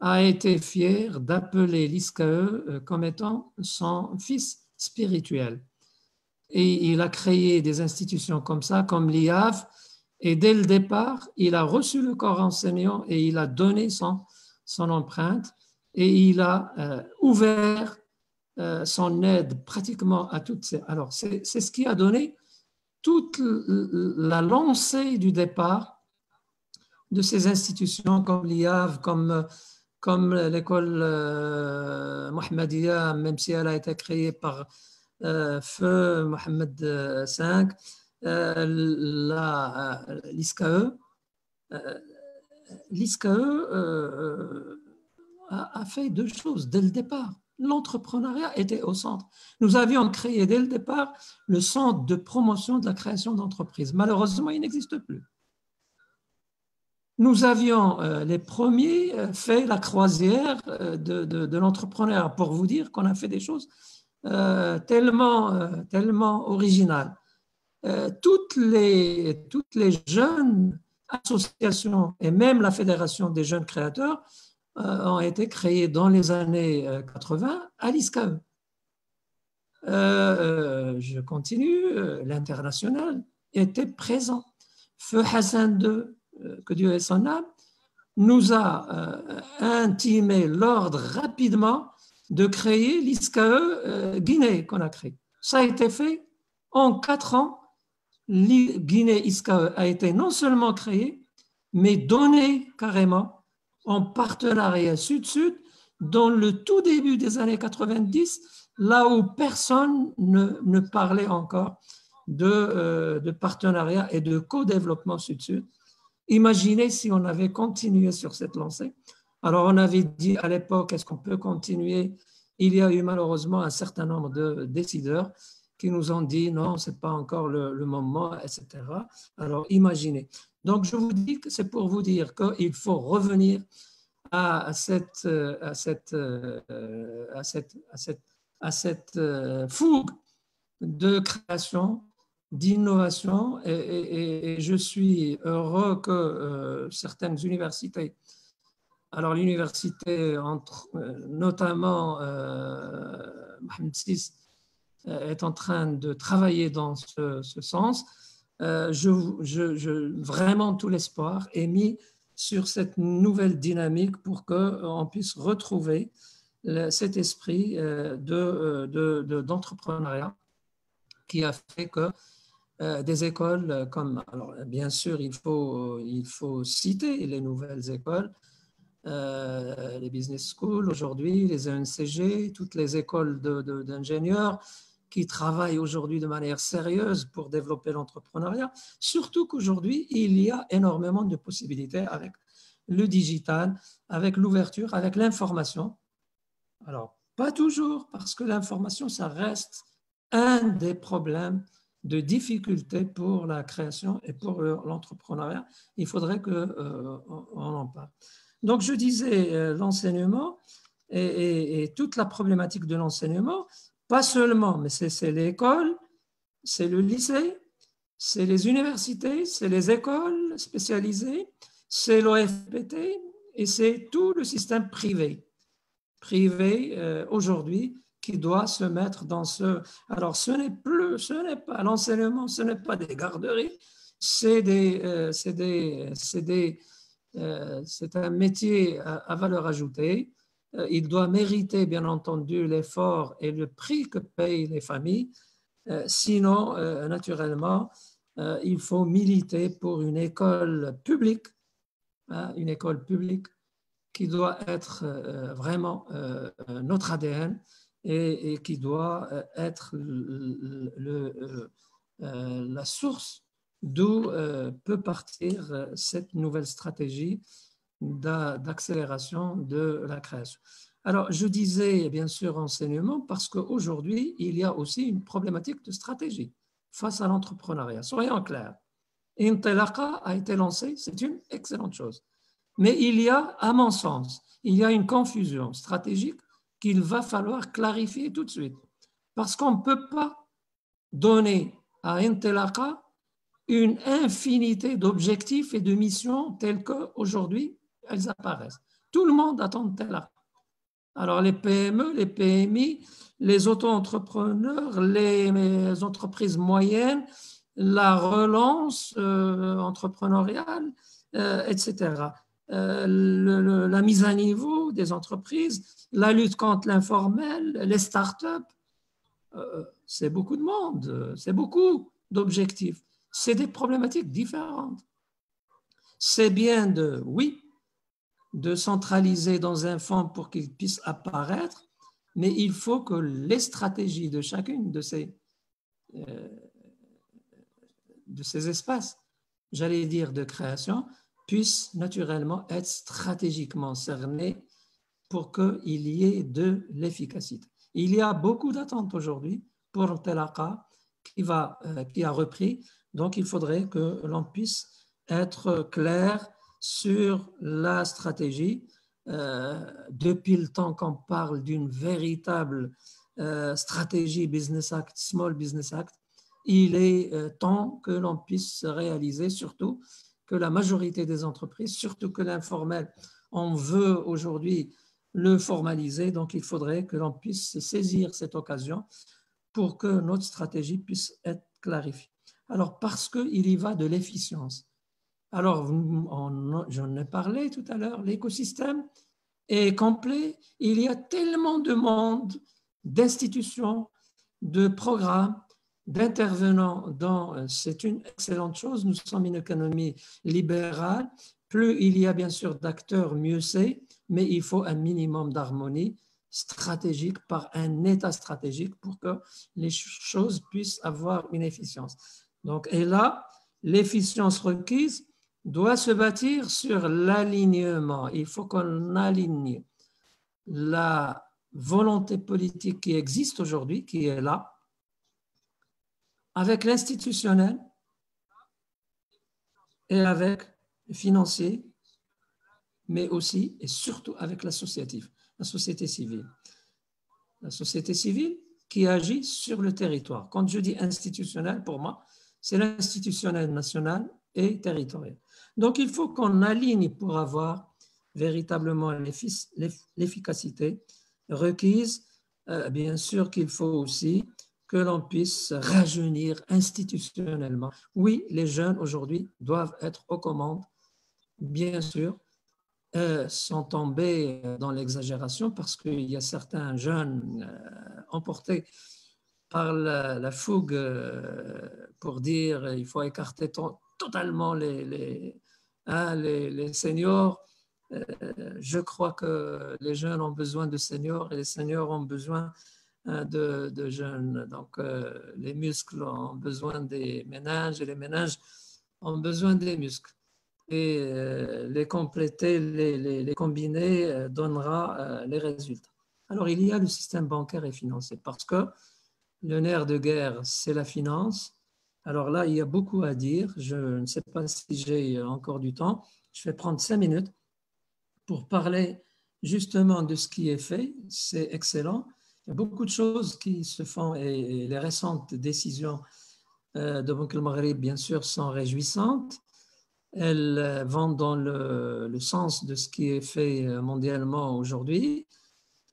a été fier d'appeler l'ISCAE comme étant son fils spirituel. Et il a créé des institutions comme ça, comme l'IAF. Et dès le départ, il a reçu le corps enseignant et il a donné son empreinte et il a ouvert son aide pratiquement à toutes ces... Alors, c'est ce qui a donné toute la lancée du départ de ces institutions comme l'IAV, comme l'école Mohammedia, même si elle a été créée par Feu Mohammed V, l'ISCAE. L'ISCAE a fait deux choses dès le départ. L'entrepreneuriat était au centre. Nous avions créé dès le départ le centre de promotion de la création d'entreprises. Malheureusement, il n'existe plus. Nous avions les premiers fait la croisière de l'entrepreneuriat, pour vous dire qu'on a fait des choses tellement originales. Toutes les jeunes associations et même la Fédération des jeunes créateurs ont été créées dans les années 80 à l'ISCAE. Je continue, l'international était présent. Feu Hassan II, que Dieu ait son âme, nous a intimé l'ordre rapidement de créer l'ISCAE Guinée qu'on a créé. Ça a été fait en 4 ans. Guinée ISCAE a été non seulement créé, mais donné carrément en partenariat sud-sud dans le tout début des années 90, là où personne ne parlait encore de partenariat et de co-développement sud-sud. Imaginez si on avait continué sur cette lancée. Alors, on avait dit à l'époque, est-ce qu'on peut continuer? Il y a eu malheureusement un certain nombre de décideurs qui nous ont dit non, ce n'est pas encore le moment, etc. Alors, imaginez. Donc, je vous dis que c'est pour vous dire qu'il faut revenir à cette fougue de création, d'innovation, et je suis heureux que certaines universités, alors l'université notamment Mohamed VI est en train de travailler dans ce sens. Vraiment tout l'espoir est mis sur cette nouvelle dynamique pour qu'on puisse retrouver cet esprit d'entrepreneuriat qui a fait que des écoles comme, alors bien sûr, il faut citer les nouvelles écoles, les business schools aujourd'hui, les ENCG, toutes les écoles d'ingénieurs, qui travaillent aujourd'hui de manière sérieuse pour développer l'entrepreneuriat, surtout qu'aujourd'hui, il y a énormément de possibilités avec le digital, avec l'ouverture, avec l'information. Alors, pas toujours, parce que l'information, ça reste un des problèmes de difficulté pour la création et pour l'entrepreneuriat. Il faudrait qu'on en parle. Donc, je disais l'enseignement et toute la problématique de l'enseignement, pas seulement, mais c'est l'école, c'est le lycée, c'est les universités, c'est les écoles spécialisées, c'est l'OFPT et c'est tout le système privé aujourd'hui qui doit se mettre dans ce... Alors, ce n'est pas l'enseignement, ce n'est pas des garderies, c'est un métier à valeur ajoutée. Il doit mériter, bien entendu, l'effort et le prix que payent les familles. Sinon, naturellement, il faut militer pour une école publique, une école publique qui doit être vraiment notre ADN et qui doit être la source d'où peut partir cette nouvelle stratégie d'accélération de la création. Alors, je disais bien sûr enseignement parce qu'aujourd'hui, il y a aussi une problématique de stratégie face à l'entrepreneuriat. Soyons clairs, Intelaqa a été lancé, c'est une excellente chose. Mais il y a, à mon sens, il y a une confusion stratégique qu'il va falloir clarifier tout de suite. Parce qu'on ne peut pas donner à Intelaqa une infinité d'objectifs et de missions telles qu'aujourd'hui, elles apparaissent. Tout le monde attend Intelaqa. Alors les PME, les PMI, les auto-entrepreneurs, les entreprises moyennes, la relance entrepreneuriale, etc. La mise à niveau des entreprises, la lutte contre l'informel, les startups, c'est beaucoup de monde, c'est beaucoup d'objectifs. C'est des problématiques différentes. C'est bien de centraliser dans un fonds pour qu'il puisse apparaître, mais il faut que les stratégies de chacune de ces espaces, j'allais dire de création, puissent naturellement être stratégiquement cernées pour qu'il y ait de l'efficacité. Il y a beaucoup d'attentes aujourd'hui pour Intelaqa qui a repris, donc il faudrait que l'on puisse être clair sur la stratégie. Depuis le temps qu'on parle d'une véritable stratégie Business Act, Small Business Act, il est temps que l'on puisse réaliser, surtout que la majorité des entreprises, surtout que l'informel, on veut aujourd'hui le formaliser, donc il faudrait que l'on puisse saisir cette occasion pour que notre stratégie puisse être clarifiée. Alors, parce qu'il y va de l'efficience. Alors, j'en ai parlé tout à l'heure, l'écosystème est complet. Il y a tellement de monde, d'institutions, de programmes, d'intervenants. C'est une excellente chose. Nous sommes une économie libérale. Plus il y a bien sûr d'acteurs, mieux c'est, mais il faut un minimum d'harmonie stratégique par un État stratégique pour que les choses puissent avoir une efficience. Donc, et là, l'efficience requise doit se bâtir sur l'alignement. Il faut qu'on aligne la volonté politique qui existe aujourd'hui, qui est là, avec l'institutionnel et avec le financier, mais aussi et surtout avec l'associatif, la société civile. La société civile qui agit sur le territoire. Quand je dis institutionnel, pour moi, c'est l'institutionnel national et territorial. Donc, il faut qu'on aligne pour avoir véritablement l'efficacité requise. Bien sûr qu'il faut aussi que l'on puisse rajeunir institutionnellement. Oui, les jeunes aujourd'hui doivent être aux commandes, bien sûr, sont tombés dans l'exagération parce qu'il y a certains jeunes emportés par la fougue pour dire il faut écarter totalement les seniors. Je crois que les jeunes ont besoin de seniors et les seniors ont besoin de jeunes. Donc, les muscles ont besoin des méninges et les méninges ont besoin des muscles. Et les compléter, les combiner donnera les résultats. Alors, il y a le système bancaire et financier parce que le nerf de guerre, c'est la finance. Alors là, il y a beaucoup à dire. Je ne sais pas si j'ai encore du temps. Je vais prendre 5 minutes pour parler justement de ce qui est fait. C'est excellent. Il y a beaucoup de choses qui se font et les récentes décisions de Banque el Maghreb, bien sûr, sont réjouissantes. Elles vont dans le sens de ce qui est fait mondialement aujourd'hui,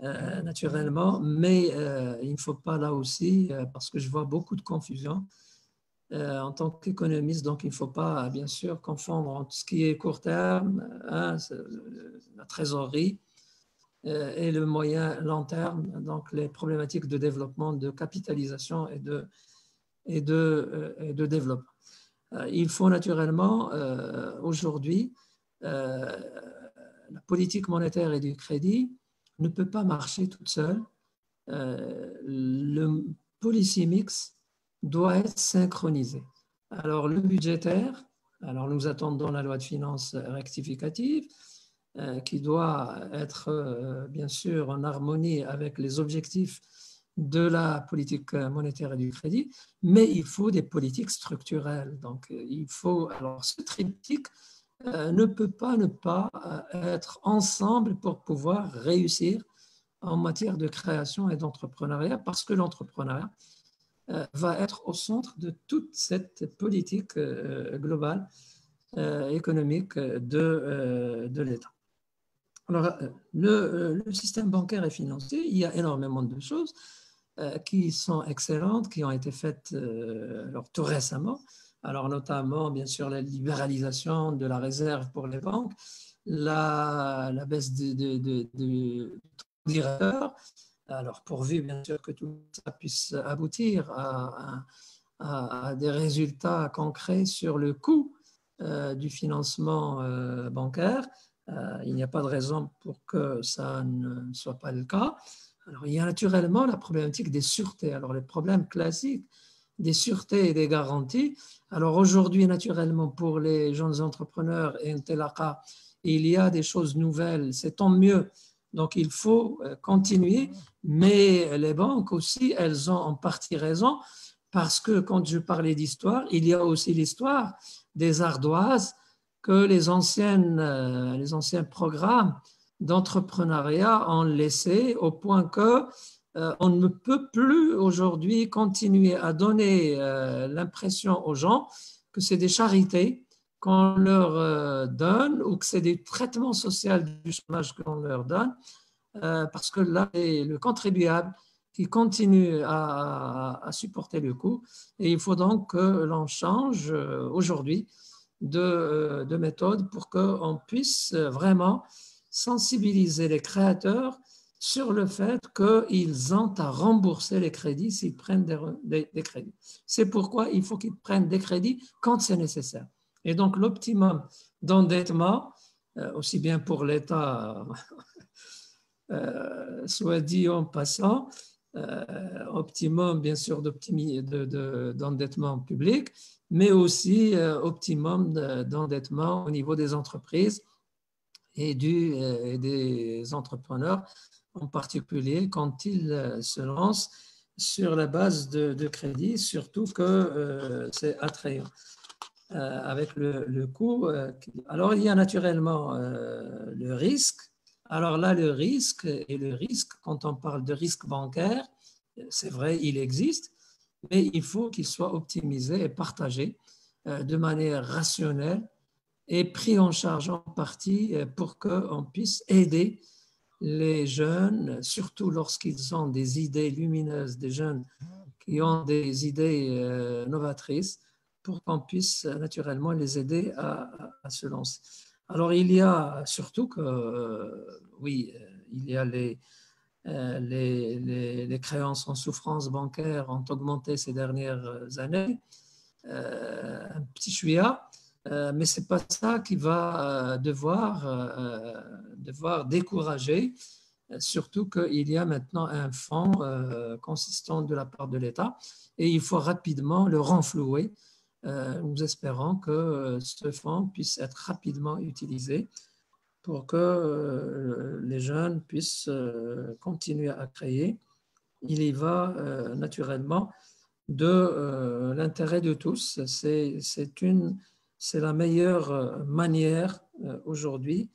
naturellement, mais il ne faut pas là aussi, parce que je vois beaucoup de confusion en tant qu'économiste, donc il ne faut pas, bien sûr, confondre entre ce qui est court terme, hein, la trésorerie, et le moyen long terme, donc les problématiques de développement, de capitalisation et de développement. Il faut naturellement, aujourd'hui, la politique monétaire et du crédit ne peut pas marcher toute seule. Le policy mix doit être synchronisé. Alors, le budgétaire, alors nous attendons la loi de finances rectificative, qui doit être bien sûr en harmonie avec les objectifs de la politique monétaire et du crédit, mais il faut des politiques structurelles. Donc, il faut, alors ce triptyque ne peut pas ne pas être ensemble pour pouvoir réussir en matière de création et d'entrepreneuriat, parce que l'entrepreneuriat va être au centre de toute cette politique globale économique de l'État. Alors, le système bancaire et financier, il y a énormément de choses qui sont excellentes, qui ont été faites alors, tout récemment. Alors, notamment, bien sûr, la libéralisation de la réserve pour les banques, la baisse du taux directeur, alors pourvu, bien sûr, que tout ça puisse aboutir à des résultats concrets sur le coût du financement bancaire. Il n'y a pas de raison pour que ça ne soit pas le cas. Alors, il y a naturellement la problématique des sûretés. Alors, les problèmes classiques des sûretés et des garanties. Alors, aujourd'hui, naturellement, pour les jeunes entrepreneurs et Intelaka, il y a des choses nouvelles. C'est tant mieux. Donc, il faut continuer. Mais les banques aussi, elles ont en partie raison parce que quand je parlais d'histoire, il y a aussi l'histoire des ardoises que les anciens programmes d'entrepreneuriat ont laissé au point que on ne peut plus aujourd'hui continuer à donner l'impression aux gens que c'est des charités qu'on leur donne ou que c'est des traitements sociaux du chômage qu'on leur donne, parce que là, c'est le contribuable qui continue à supporter le coût. Et il faut donc que l'on change aujourd'hui de méthode pour qu'on puisse vraiment sensibiliser les créateurs sur le fait qu'ils ont à rembourser les crédits s'ils prennent des crédits. C'est pourquoi il faut qu'ils prennent des crédits quand c'est nécessaire. Et donc l'optimum d'endettement, aussi bien pour l'État, soit dit en passant, optimum bien sûr d'endettement public, mais aussi optimum d'endettement au niveau des entreprises et des entrepreneurs, en particulier quand ils se lancent sur la base de crédit, surtout que c'est attrayant avec le coût. Alors, il y a naturellement le risque. Alors là, le risque, quand on parle de risque bancaire, c'est vrai, il existe, mais il faut qu'il soit optimisé et partagé de manière rationnelle et pris en charge en partie pour qu'on puisse aider les jeunes, surtout lorsqu'ils ont des idées lumineuses, des jeunes qui ont des idées novatrices, pour qu'on puisse naturellement les aider à se lancer. Alors, il y a surtout que, oui, il y a les créances en souffrance bancaire ont augmenté ces dernières années, un petit chouïa, mais ce n'est pas ça qui va devoir décourager surtout qu'il y a maintenant un fonds consistant de la part de l'État et il faut rapidement le renflouer. Nous espérons que ce fonds puisse être rapidement utilisé pour que les jeunes puissent continuer à créer. Il y va naturellement de l'intérêt de tous. C'est la meilleure manière aujourd'hui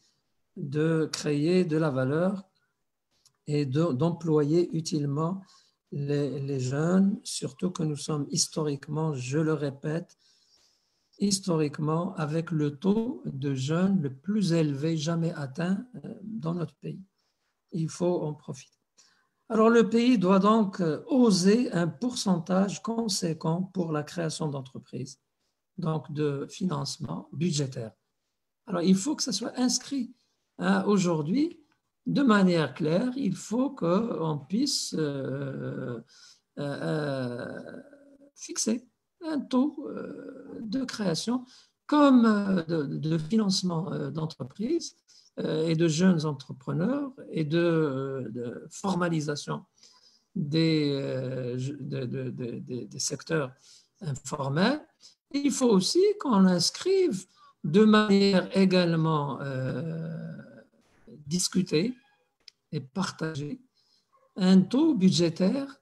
de créer de la valeur et d'employer utilement les jeunes, surtout que nous sommes historiquement, je le répète, historiquement avec le taux de jeunes le plus élevé jamais atteint dans notre pays. Il faut en profiter. Alors le pays doit donc oser un pourcentage conséquent pour la création d'entreprises, donc de financement budgétaire. Alors il faut que ça soit inscrit aujourd'hui de manière claire. Il faut qu'on puisse fixer un taux de création comme de financement d'entreprises et de jeunes entrepreneurs et de formalisation des secteurs informels. Il faut aussi qu'on inscrive de manière également discutée et partagée un taux budgétaire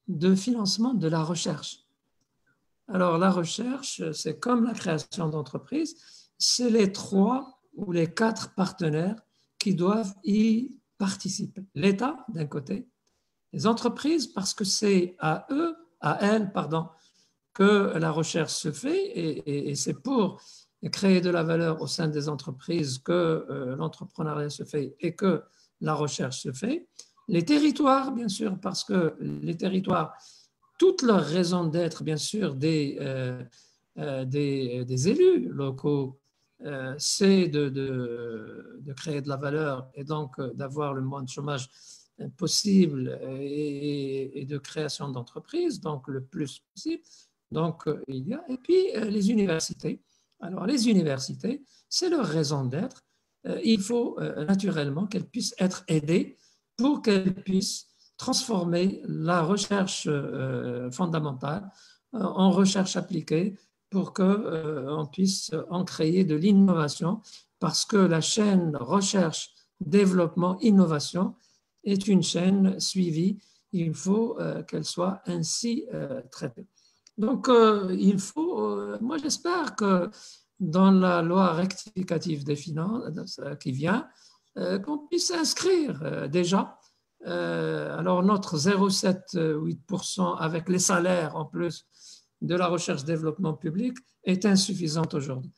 de financement de la recherche. Alors, la recherche, c'est comme la création d'entreprises, c'est les 3 ou les 4 partenaires qui doivent y participer. L'État, d'un côté, les entreprises, parce que c'est à elles, que la recherche se fait et c'est pour créer de la valeur au sein des entreprises que l'entrepreneuriat se fait et que la recherche se fait. Les territoires, bien sûr, parce que les territoires, toute leur raison d'être, bien sûr, des élus locaux, c'est de créer de la valeur et donc d'avoir le moins de chômage possible et de création d'entreprises, donc le plus possible. Donc, il y a. Et puis, les universités. Alors, les universités, c'est leur raison d'être. Il faut naturellement qu'elles puissent être aidées pour qu'elles puissent transformer la recherche fondamentale en recherche appliquée pour qu'on puisse en créer de l'innovation parce que la chaîne recherche, développement, innovation est une chaîne suivie. Il faut qu'elle soit ainsi traitée. Donc, il faut, moi j'espère que dans la loi rectificative des finances qui vient, qu'on puisse inscrire déjà. Alors, notre 0,78% avec les salaires en plus de la recherche-développement public est insuffisante aujourd'hui.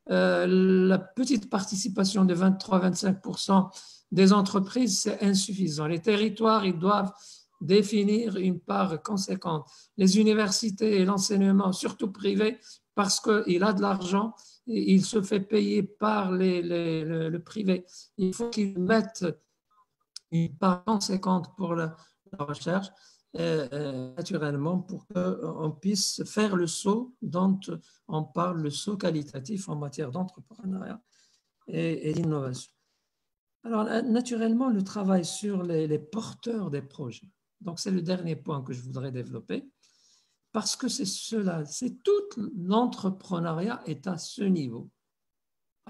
La petite participation de 23-25% des entreprises, c'est insuffisant. Les territoires, ils doivent définir une part conséquente. Les universités et l'enseignement, surtout privé, parce qu'il a de l'argent et il se fait payer par le privé. Il faut qu'ils mettent une part conséquente pour la recherche, naturellement, pour qu'on puisse faire le saut dont on parle, le saut qualitatif en matière d'entrepreneuriat et d'innovation. Alors, naturellement, le travail sur les porteurs des projets. Donc, c'est le dernier point que je voudrais développer, parce que c'est cela, c'est tout l'entrepreneuriat est à ce niveau.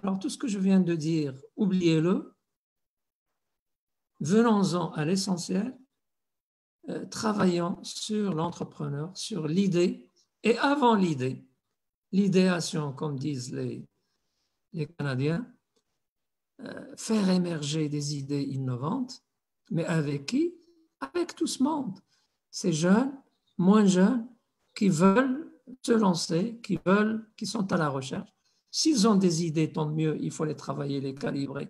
Alors, tout ce que je viens de dire, oubliez-le. Venons-en à l'essentiel, travaillons sur l'entrepreneur, sur l'idée, et avant l'idée, l'idéation, comme disent les Canadiens, faire émerger des idées innovantes, mais avec qui? Avec tout ce monde. Ces jeunes, moins jeunes, qui veulent se lancer, qui sont à la recherche. S'ils ont des idées, tant mieux, il faut les travailler, les calibrer,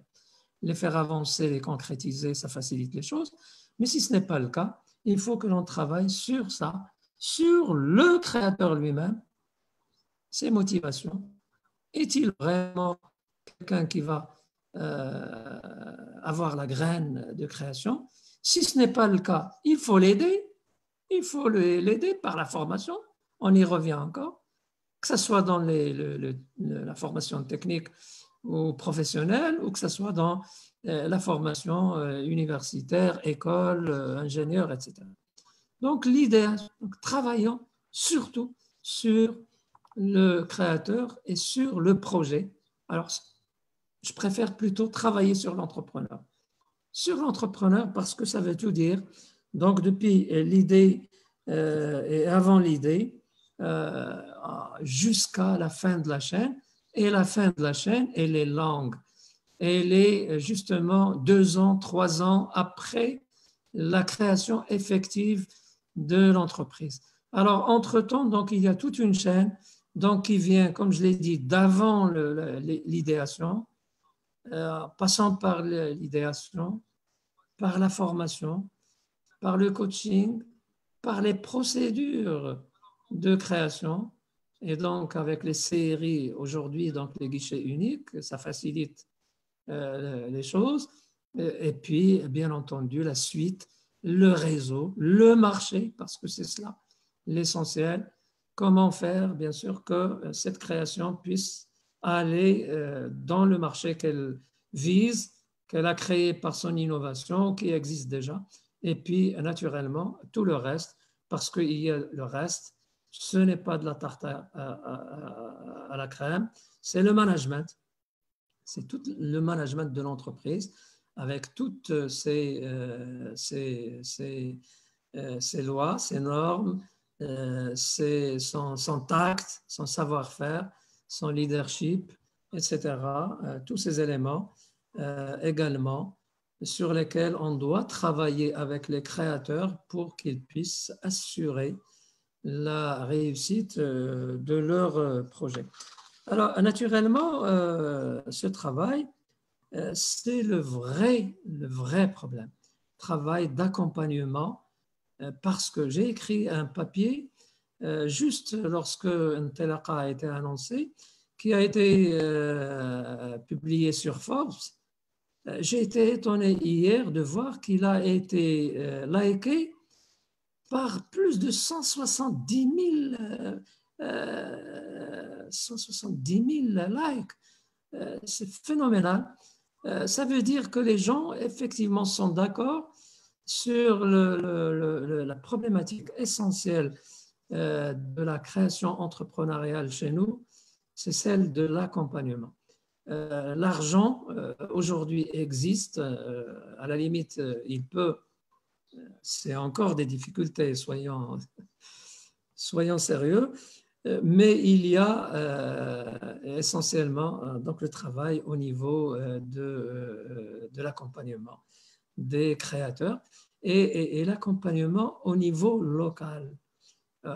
les faire avancer, les concrétiser, ça facilite les choses. Mais si ce n'est pas le cas, il faut que l'on travaille sur ça, sur le créateur lui-même, ses motivations. Est-il vraiment quelqu'un qui va avoir la graine de création? Si ce n'est pas le cas, il faut l'aider. Il faut l'aider par la formation. On y revient encore. Que ce soit dans la formation technique ou professionnelle, ou que ce soit dans la formation universitaire, école, ingénieur, etc. Donc, l'idée, travaillons surtout sur le créateur et sur le projet. Alors, je préfère plutôt travailler sur l'entrepreneur. Sur l'entrepreneur parce que ça veut tout dire. Donc, depuis l'idée et avant l'idée, jusqu'à la fin de la chaîne. Et la fin de la chaîne, elle est longue. Elle est justement 2 ans, 3 ans après la création effective de l'entreprise. Alors, entre-temps, donc, il y a toute une chaîne donc, qui vient, comme je l'ai dit, d'avant l'idéation, passant par l'idéation, par la formation, par le coaching, par les procédures de création. Et donc, avec les séries aujourd'hui, donc les guichets uniques, ça facilite les choses. Et puis, bien entendu, la suite, le réseau, le marché, parce que c'est cela l'essentiel. Comment faire, bien sûr, que cette création puisse aller dans le marché qu'elle vise, qu'elle a créé par son innovation, qui existe déjà. Et puis, naturellement, tout le reste, parce qu'il y a le reste, ce n'est pas de la tarte à la crème, c'est le management. C'est tout le management de l'entreprise avec toutes ces lois, ces normes, son tact, son savoir-faire, son leadership, etc. Tous ces éléments également sur lesquels on doit travailler avec les créateurs pour qu'ils puissent assurer la réussite de leur projet. Alors, naturellement, ce travail, c'est le vrai problème. Travail d'accompagnement, parce que j'ai écrit un papier juste lorsque Ntelaqa a été annoncé, qui a été publié sur Forbes. J'ai été étonné hier de voir qu'il a été liké par plus de 170 000 likes. C'est phénoménal. Ça veut dire que les gens, effectivement, sont d'accord sur la problématique essentielle de la création entrepreneuriale chez nous, c'est celle de l'accompagnement. L'argent, aujourd'hui, existe. À la limite, il peut... C'est encore des difficultés, soyons sérieux, mais il y a essentiellement donc le travail au niveau de l'accompagnement des créateurs et l'accompagnement au niveau local,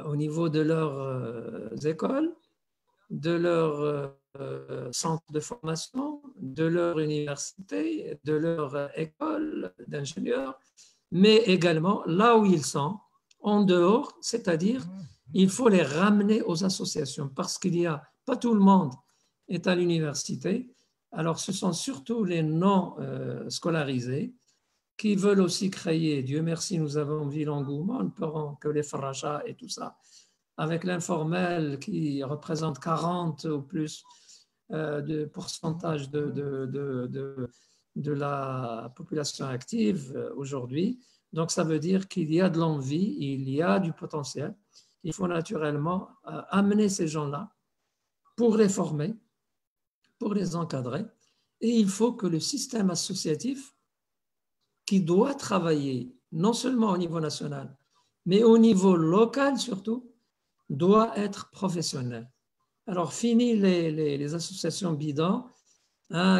au niveau de leurs écoles, de leurs centres de formation, de leur université, de leur école d'ingénieurs, mais également là où ils sont, en dehors, c'est-à-dire il faut les ramener aux associations parce qu'il y a, pas tout le monde est à l'université, alors ce sont surtout les non scolarisés qui veulent aussi créer, Dieu merci, nous avons vu l'engouement, nous pourrons que les farachas et tout ça, avec l'informel qui représente 40 ou plus de pourcentage de la population active aujourd'hui. Donc, ça veut dire qu'il y a de l'envie, il y a du potentiel. Il faut naturellement amener ces gens-là pour les former, pour les encadrer. Et il faut que le système associatif, qui doit travailler non seulement au niveau national, mais au niveau local surtout, doit être professionnel. Alors, fini les associations bidons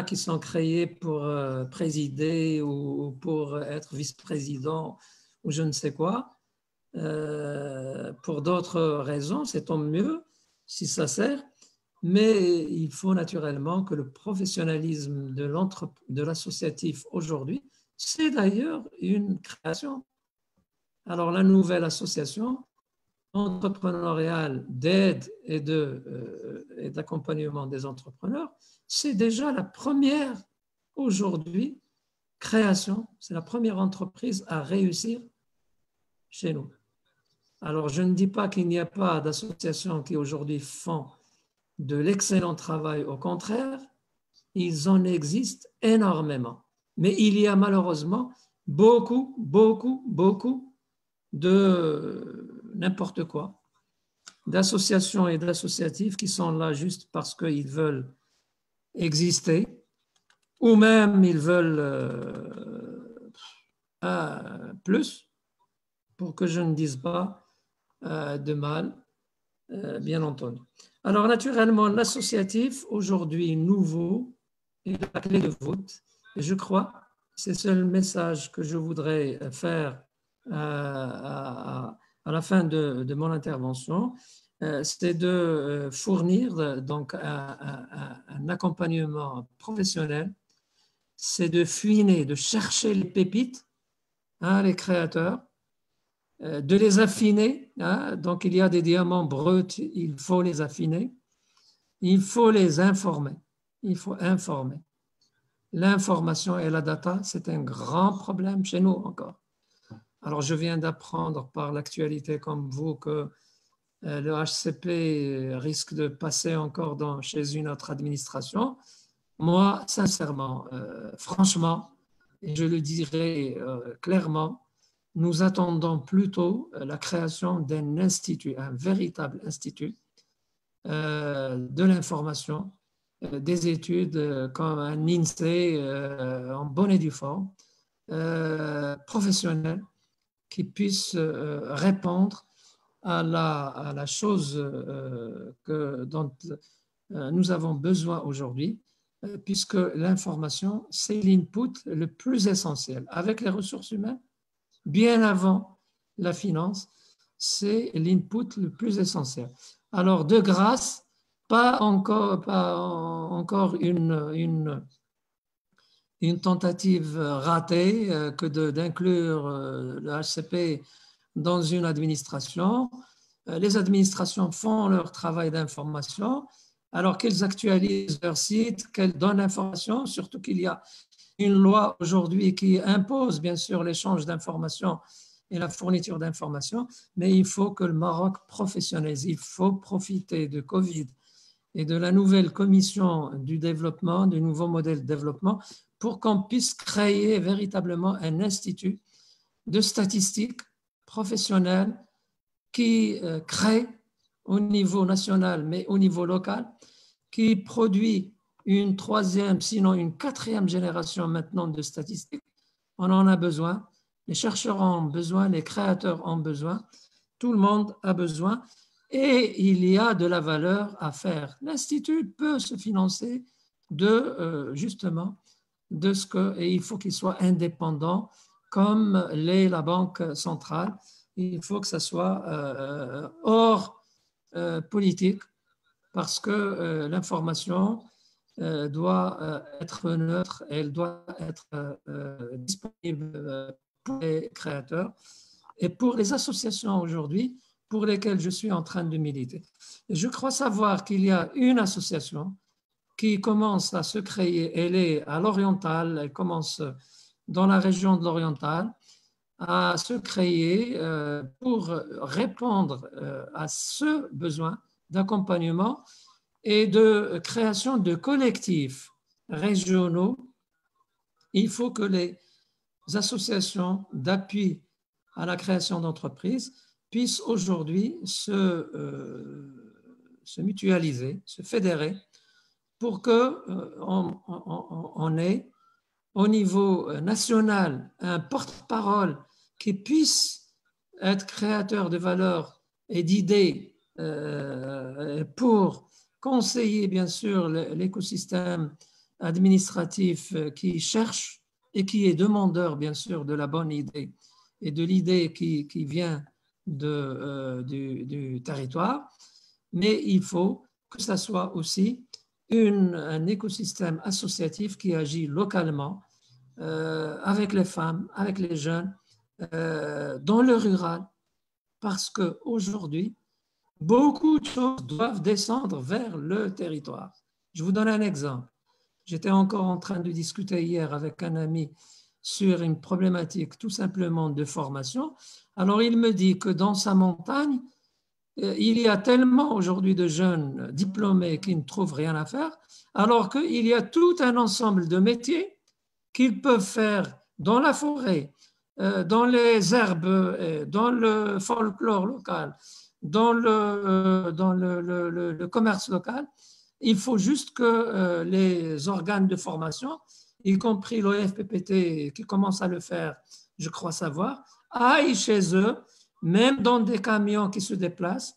qui sont créées pour présider ou pour être vice-président ou je ne sais quoi. Pour d'autres raisons, c'est tant mieux si ça sert, mais il faut naturellement que le professionnalisme de l'associatif aujourd'hui, c'est d'ailleurs une création. Alors, la nouvelle association entrepreneuriale d'aide et d'accompagnement des entrepreneurs, c'est déjà la première aujourd'hui création, c'est la première entreprise à réussir chez nous. Alors, je ne dis pas qu'il n'y a pas d'associations qui aujourd'hui font de l'excellent travail, au contraire, ils en existent énormément. Mais il y a malheureusement beaucoup, beaucoup, beaucoup de n'importe quoi, d'associations et d'associatifs qui sont là juste parce qu'ils veulent exister, ou même ils veulent plus, pour que je ne dise pas de mal, bien entendu. Alors, naturellement, l'associatif, aujourd'hui nouveau, est la clé de voûte. Et je crois, c'est ce le message que je voudrais faire à la fin de mon intervention, c'est de fournir donc un accompagnement professionnel, c'est de fouiner, de chercher les pépites, hein, les créateurs, de les affiner. Hein, donc, il y a des diamants bruts, il faut les affiner. Il faut les informer. Il faut informer. L'information et la data, c'est un grand problème chez nous encore. Alors, je viens d'apprendre par l'actualité comme vous que le HCP risque de passer encore chez une autre administration. Moi, sincèrement, franchement, et je le dirai clairement, nous attendons plutôt la création d'un institut, un véritable institut de l'information, des études comme un INSEE en bonne et due forme, professionnel, qui puisse répondre à la chose dont nous avons besoin aujourd'hui, puisque l'information, c'est l'input le plus essentiel. Avec les ressources humaines, bien avant la finance, c'est l'input le plus essentiel. Alors, de grâce, pas encore une tentative ratée que d'inclure le HCP dans une administration. Les administrations font leur travail d'information, alors qu'elles actualisent leur site, qu'elles donnent l'information, surtout qu'il y a une loi aujourd'hui qui impose bien sûr l'échange d'informations et la fourniture d'informations, mais il faut que le Maroc professionnalise. Il faut profiter de Covid et de la nouvelle commission du développement, du nouveau modèle de développement, pour qu'on puisse créer véritablement un institut de statistiques professionnelles qui crée au niveau national, mais au niveau local, qui produit une troisième, sinon une quatrième génération maintenant de statistiques. On en a besoin, les chercheurs en ont besoin, les créateurs en ont besoin, tout le monde a besoin et il y a de la valeur à faire. L'Institut peut se financer justement de ce que, et il faut qu'il soit indépendant comme l'est la Banque centrale. Il faut que ça soit hors politique parce que l'information doit être neutre, elle doit être disponible pour les créateurs et pour les associations aujourd'hui pour lesquelles je suis en train de militer. Je crois savoir qu'il y a une association qui commence à se créer, elle est à l'Oriental, elle commence dans la région de l'Oriental, à se créer pour répondre à ce besoin d'accompagnement et de création de collectifs régionaux. Il faut que les associations d'appui à la création d'entreprises puissent aujourd'hui se mutualiser, se fédérer pour qu'on ait au niveau national un porte-parole qui puisse être créateur de valeur et d'idées pour conseiller bien sûr l'écosystème administratif qui cherche et qui est demandeur bien sûr de la bonne idée et de l'idée qui vient du territoire, mais il faut que ça soit aussi un écosystème associatif qui agit localement avec les femmes, avec les jeunes, dans le rural, parce qu'aujourd'hui, beaucoup de choses doivent descendre vers le territoire. Je vous donne un exemple. J'étais encore en train de discuter hier avec un ami sur une problématique tout simplement de formation. Alors, il me dit que dans sa montagne, Il y a tellement aujourd'hui de jeunes diplômés qui ne trouvent rien à faire, alors qu'il y a tout un ensemble de métiers qu'ils peuvent faire dans la forêt, dans les herbes, dans le folklore local, dans le commerce local. Il faut juste que les organes de formation, y compris l'OFPPT qui commence à le faire, je crois savoir, aillent chez eux, même dans des camions qui se déplacent,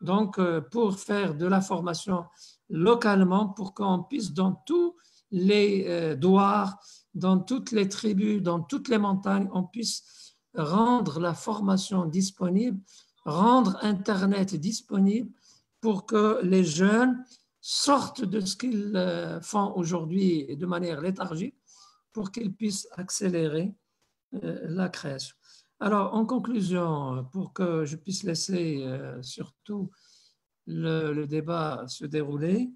donc pour faire de la formation localement, pour qu'on puisse dans tous les douars, dans toutes les tribus, dans toutes les montagnes, on puisse rendre la formation disponible, rendre Internet disponible pour que les jeunes sortent de ce qu'ils font aujourd'hui de manière léthargique pour qu'ils puissent accélérer la création. Alors, en conclusion, pour que je puisse laisser surtout le débat se dérouler,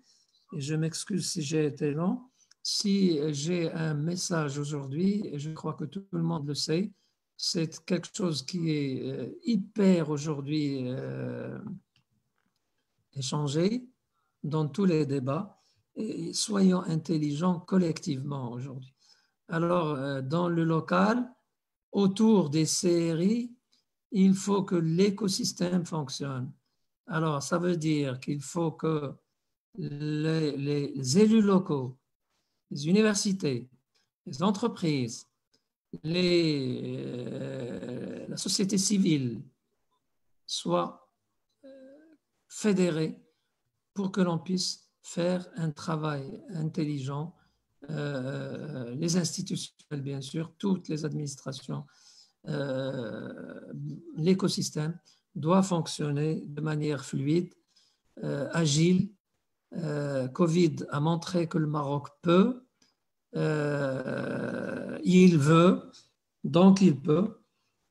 et je m'excuse si j'ai été long, si j'ai un message aujourd'hui, et je crois que tout le monde le sait, c'est quelque chose qui est hyper aujourd'hui échangé dans tous les débats, et soyons intelligents collectivement aujourd'hui. Alors, dans le local, autour des séries, il faut que l'écosystème fonctionne. Alors, ça veut dire qu'il faut que les élus locaux, les universités, les entreprises, la société civile soient fédérés pour que l'on puisse faire un travail intelligent. Les institutionnels, bien sûr, toutes les administrations, l'écosystème doit fonctionner de manière fluide, agile. Covid a montré que le Maroc peut, il veut, donc il peut.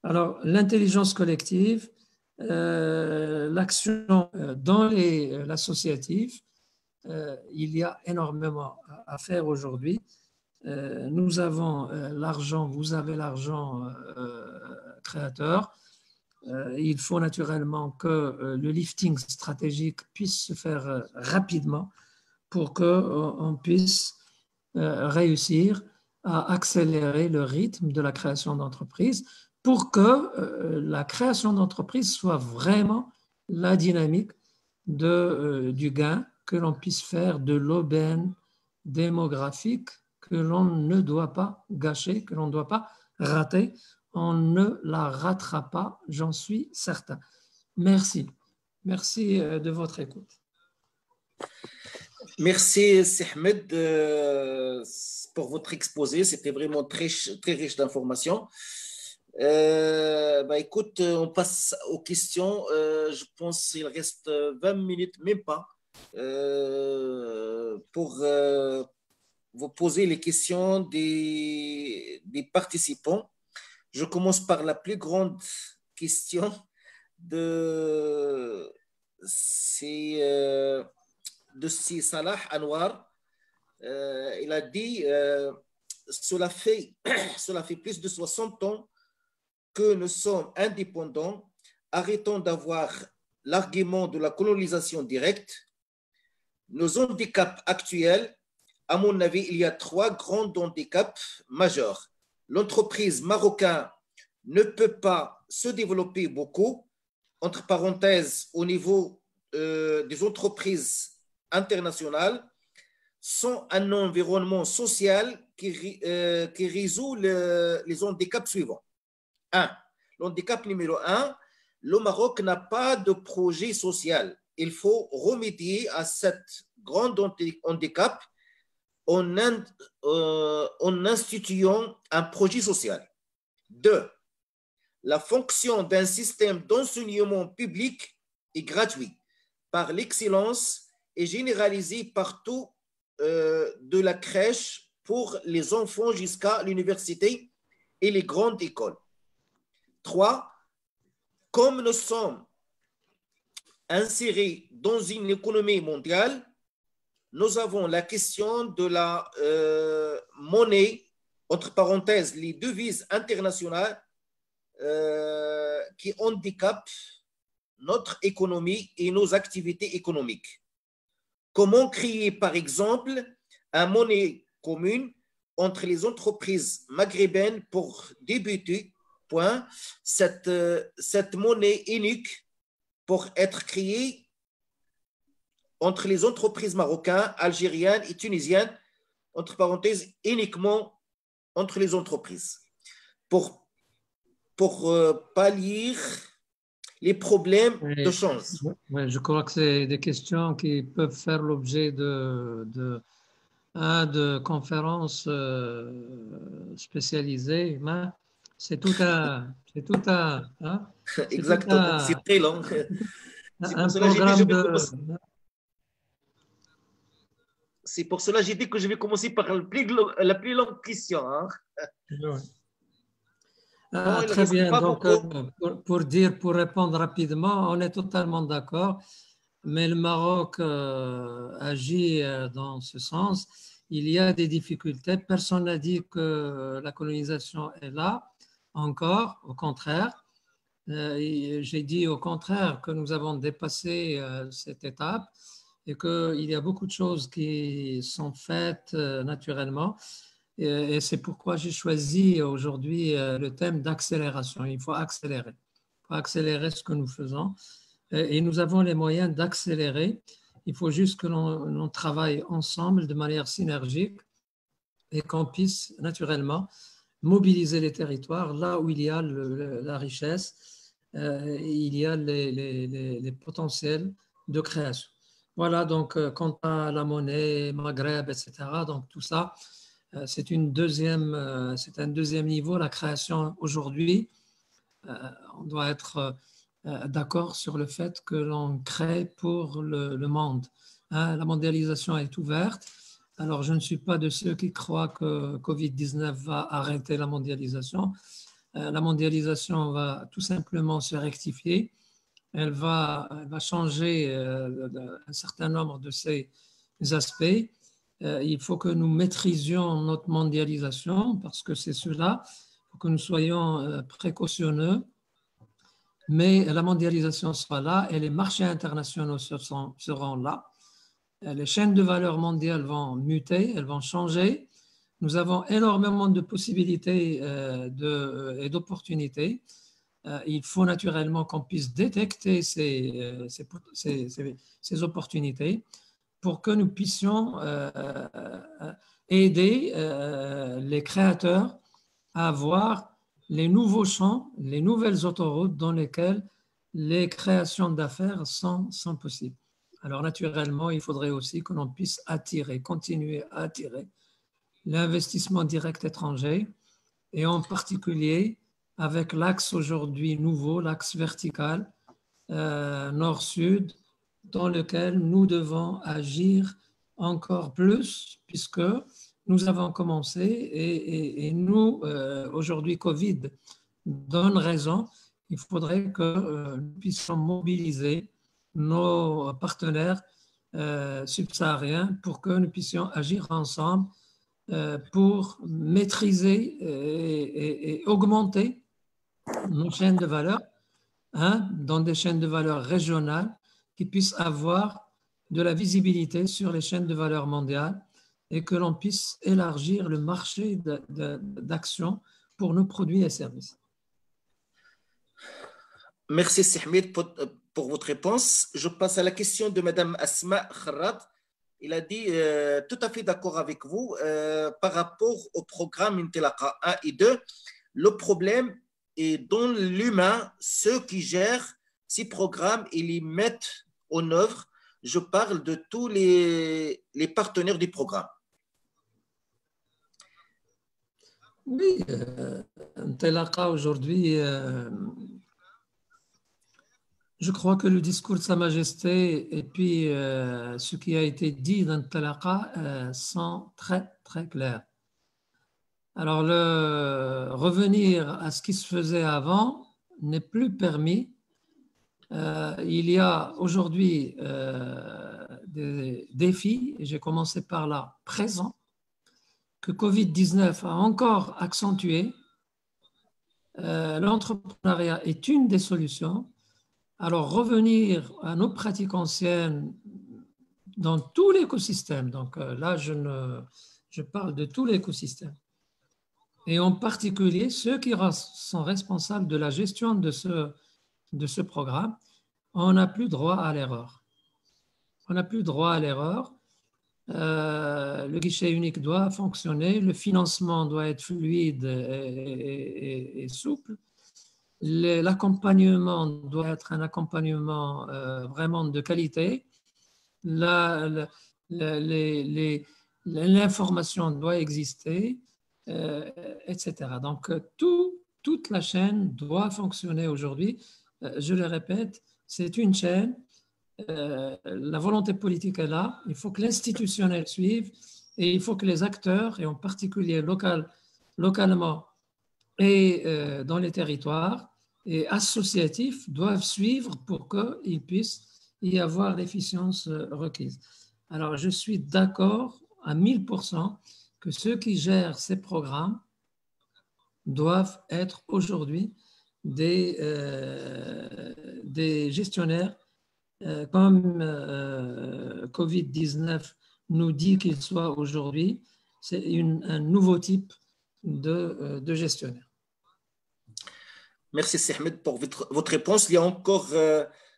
Alors, l'intelligence collective, l'action dans l'associatif, il y a énormément à faire aujourd'hui. Nous avons l'argent, vous avez l'argent créateur. Il faut naturellement que le lifting stratégique puisse se faire rapidement pour qu'on puisse réussir à accélérer le rythme de la création d'entreprises pour que la création d'entreprises soit vraiment la dynamique du gain, que l'on puisse faire de l'aubaine démographique que l'on ne doit pas gâcher, que l'on ne doit pas rater. On ne la ratera pas, j'en suis certain. Merci. Merci de votre écoute. Merci, Ahmed, pour votre exposé. C'était vraiment très, très riche d'informations. Écoute, on passe aux questions. Je pense qu'il reste 20 minutes, même pas, pour vous poser les questions des participants. Je commence par la plus grande question de Salah Anwar. Il a dit cela fait plus de 60 ans que nous sommes indépendants. Arrêtons d'avoir l'argument de la colonisation directe. Nos handicaps actuels, à mon avis, il y a 3 grands handicaps majeurs. L'entreprise marocaine ne peut pas se développer beaucoup, entre parenthèses, au niveau des entreprises internationales, sans un environnement social qui résout les handicaps suivants. 1. L'handicap numéro 1, le Maroc n'a pas de projet social. Il faut remédier à cet grand handicap en instituant un projet social. 2. La fonction d'un système d'enseignement public et gratuit par l'excellence est généralisée partout de la crèche pour les enfants jusqu'à l'université et les grandes écoles. 3. Comme nous sommes insérés dans une économie mondiale, nous avons la question de la monnaie, entre parenthèses, les devises internationales qui handicapent notre économie et nos activités économiques. Comment créer, par exemple, une monnaie commune entre les entreprises maghrébines pour débuter, point, cette monnaie unique pour être créée entre les entreprises marocaines, algériennes et tunisiennes, entre parenthèses, uniquement entre les entreprises, pour pallier les problèmes de change. Oui, je crois que c'est des questions qui peuvent faire l'objet de conférences spécialisées. Mais c'est tout un Exactement, c'est très long. Un programme de... C'est pour cela que j'ai dit que je vais commencer par la plus longue question. Hein. Non, très bien. Donc, pour répondre rapidement, on est totalement d'accord. Mais le Maroc agit dans ce sens. Il y a des difficultés. Personne n'a dit que la colonisation est là encore. Au contraire, j'ai dit au contraire que nous avons dépassé cette étape et qu'il y a beaucoup de choses qui sont faites naturellement. Et c'est pourquoi j'ai choisi aujourd'hui le thème d'accélération. Il faut accélérer. Il faut accélérer ce que nous faisons. Et nous avons les moyens d'accélérer. Il faut juste que l'on travaille ensemble de manière synergique et qu'on puisse naturellement mobiliser les territoires là où il y a la richesse, il y a les potentiels de création. Voilà, donc quant à la monnaie, Maghreb, etc., donc tout ça, c'est un deuxième niveau. La création aujourd'hui, on doit être d'accord sur le fait que l'on crée pour le monde. Hein, la mondialisation est ouverte. Alors, je ne suis pas de ceux qui croient que Covid-19 va arrêter la mondialisation. La mondialisation va tout simplement se rectifier. Elle va changer un certain nombre de ces aspects. Il faut que nous maîtrisions notre mondialisation parce que c'est cela. Il faut que nous soyons précautionneux. Mais la mondialisation sera là et les marchés internationaux seront là. Les chaînes de valeur mondiales vont muter, elles vont changer. Nous avons énormément de possibilités et d'opportunités. Il faut naturellement qu'on puisse détecter ces opportunités pour que nous puissions aider les créateurs à avoir les nouveaux champs, les nouvelles autoroutes dans lesquelles les créations d'affaires sont possibles. Alors naturellement, il faudrait aussi que l'on puisse continuer à attirer l'investissement direct étranger et en particulier avec l'axe aujourd'hui nouveau, l'axe vertical nord-sud, dans lequel nous devons agir encore plus puisque nous avons commencé et nous, aujourd'hui, Covid donne raison. Il faudrait que nous puissions mobiliser nos partenaires subsahariens pour que nous puissions agir ensemble pour maîtriser et augmenter nos chaînes de valeur, dans des chaînes de valeur régionales qui puissent avoir de la visibilité sur les chaînes de valeur mondiales et que l'on puisse élargir le marché d'action pour nos produits et services. Merci Sihmid pour votre réponse. Je passe à la question de Madame Asma Kharrad. Il a dit tout à fait d'accord avec vous par rapport au programme Intilaqa 1 et 2. Le problème est dans l'humain, ceux qui gèrent ces programmes et les mettent en œuvre. Je parle de tous les partenaires du programme. Oui, Intilaqa aujourd'hui, je crois que le discours de Sa Majesté et puis ce qui a été dit dans Intilaqa sont très, très clairs. Alors, revenir à ce qui se faisait avant n'est plus permis. Il y a aujourd'hui des défis, et j'ai commencé par là, présents, que Covid-19 a encore accentué. L'entrepreneuriat est une des solutions. Alors, revenir à nos pratiques anciennes dans tout l'écosystème, donc là, je parle de tout l'écosystème, et en particulier ceux qui sont responsables de la gestion de ce programme, on n'a plus droit à l'erreur. On n'a plus droit à l'erreur. Le guichet unique doit fonctionner, le financement doit être fluide et souple. L'accompagnement doit être un accompagnement vraiment de qualité. L'information doit exister, etc. Donc, toute la chaîne doit fonctionner aujourd'hui. Je le répète, c'est une chaîne. La volonté politique est là. Il faut que l'institutionnel suive et il faut que les acteurs, et en particulier localement et dans les territoires et associatifs, doivent suivre pour qu'il puisse y avoir l'efficience requise. Alors, je suis d'accord à 1000% que ceux qui gèrent ces programmes doivent être aujourd'hui des gestionnaires comme Covid-19 nous dit qu'il soit aujourd'hui. C'est un nouveau type de gestionnaire. Merci, Ahmed, pour votre réponse. Il y a encore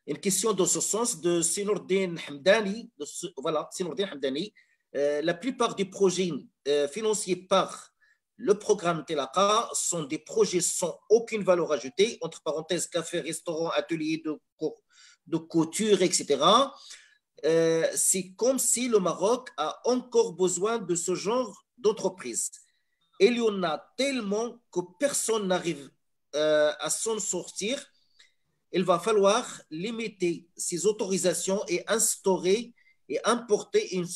une question dans ce sens de Sinourdine Hamdani. Voilà, Sinourdine Hamdani. La plupart des projets financés par le programme Telaka sont des projets sans aucune valeur ajoutée, entre parenthèses, café, restaurant, atelier de couture, etc. C'est comme si le Maroc a encore besoin de ce genre d'entreprise. Il y en a tellement que personne n'arrive à s'en sortir. Il va falloir limiter ces autorisations et instaurer et imposer une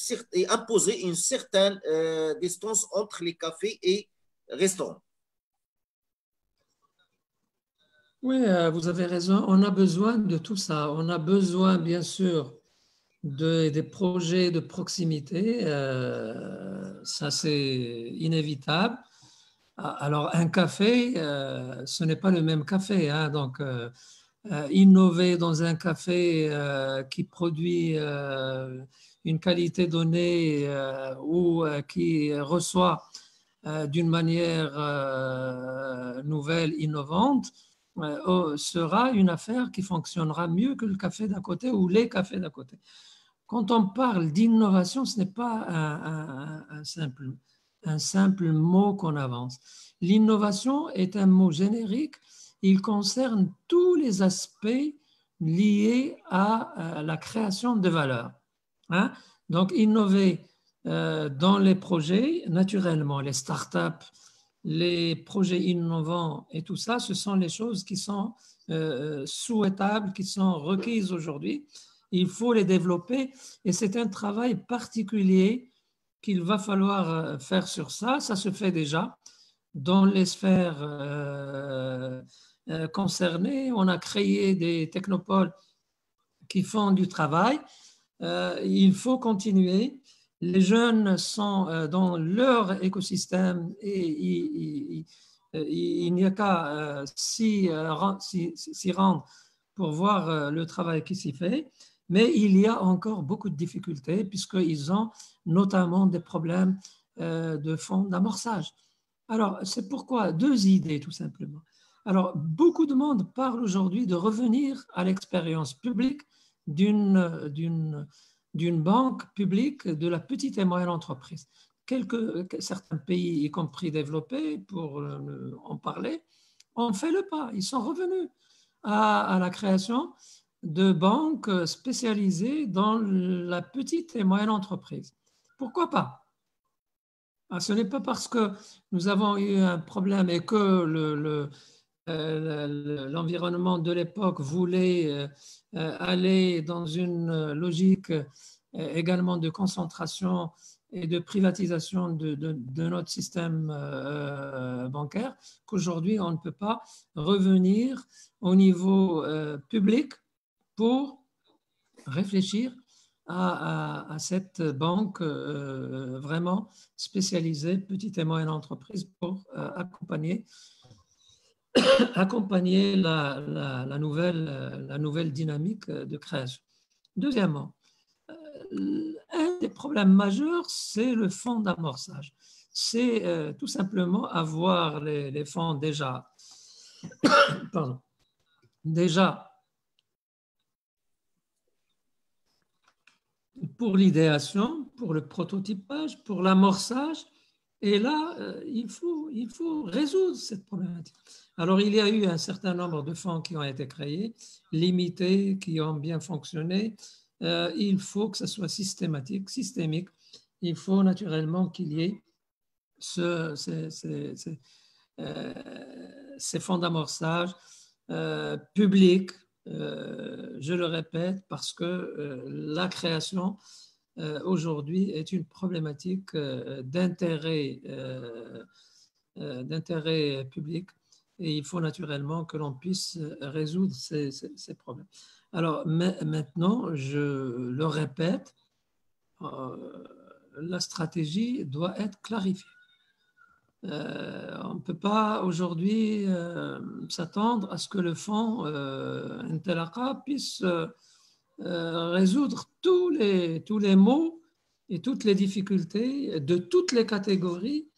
certaine distance entre les cafés et restaurants. Oui, vous avez raison. On a besoin de tout ça. On a besoin, bien sûr, des projets de proximité. Ça, c'est inévitable. Alors, un café, ce n'est pas le même café, hein. Donc, innover dans un café qui produit une qualité donnée ou qui reçoit d'une manière nouvelle, innovante, sera une affaire qui fonctionnera mieux que le café d'à côté ou les cafés d'à côté. Quand on parle d'innovation, ce n'est pas un simple mot qu'on avance. L'innovation est un mot générique. Il concerne tous les aspects liés à la création de valeur. Hein? Donc, innover dans les projets, naturellement, les startups, les projets innovants et tout ça, ce sont les choses qui sont souhaitables, qui sont requises aujourd'hui. Il faut les développer et c'est un travail particulier qu'il va falloir faire sur ça. Ça se fait déjà dans les sphères concernées. On a créé des technopoles qui font du travail. Il faut continuer. Les jeunes sont dans leur écosystème et il n'y a qu'à s'y rendre pour voir le travail qui s'y fait. Mais il y a encore beaucoup de difficultés puisqu'ils ont notamment des problèmes de fonds d'amorçage. Alors, c'est pourquoi deux idées tout simplement. Alors, beaucoup de monde parle aujourd'hui de revenir à l'expérience publique d'une banque publique de la petite et moyenne entreprise. Certains pays, y compris développés, pour en parler, ont fait le pas. Ils sont revenus à la création de banques spécialisées dans la petite et moyenne entreprise. Pourquoi pas? Ce n'est pas parce que nous avons eu un problème et que l'environnement de l'époque voulait aller dans une logique également de concentration et de privatisation de notre système bancaire, qu'aujourd'hui on ne peut pas revenir au niveau public pour réfléchir à cette banque vraiment spécialisée, petite et moyenne entreprise, pour accompagner accompagner la nouvelle dynamique de création. Deuxièmement, un des problèmes majeurs, c'est le fonds d'amorçage. C'est tout simplement avoir les fonds déjà, pardon, déjà pour l'idéation, pour le prototypage, pour l'amorçage. Et là, il faut résoudre cette problématique. Alors, il y a eu un certain nombre de fonds qui ont été créés, limités, qui ont bien fonctionné. Il faut que ce soit systématique, systémique. Il faut naturellement qu'il y ait ces fonds d'amorçage publics, je le répète, parce que la création aujourd'hui est une problématique d'intérêt public et il faut naturellement que l'on puisse résoudre ces problèmes. Alors maintenant, je le répète, la stratégie doit être clarifiée. On ne peut pas aujourd'hui s'attendre à ce que le fonds Intelaqa puisse résoudre tous les maux et toutes les difficultés de toutes les catégories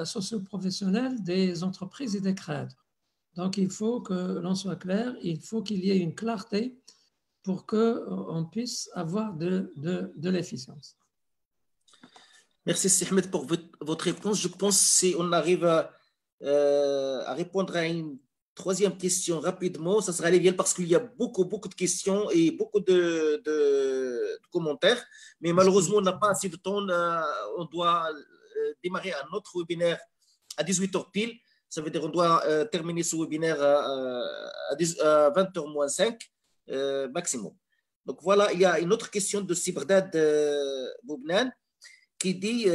socio-professionnelles des entreprises et des créateurs. Donc, il faut que l'on soit clair, il faut qu'il y ait une clarté pour qu'on puisse avoir de l'efficience. Merci, Ahmed, pour votre réponse. Je pense qu'on arrive à répondre à une troisième question rapidement. Ça sera bien parce qu'il y a beaucoup de questions et beaucoup de commentaires. Mais malheureusement, on n'a pas assez de temps. On doit démarrer un autre webinaire à 18h pile. Ça veut dire qu'on doit terminer ce webinaire à 20h moins 5 maximum. Donc voilà, il y a une autre question de Sibrdad Boubnan qui dit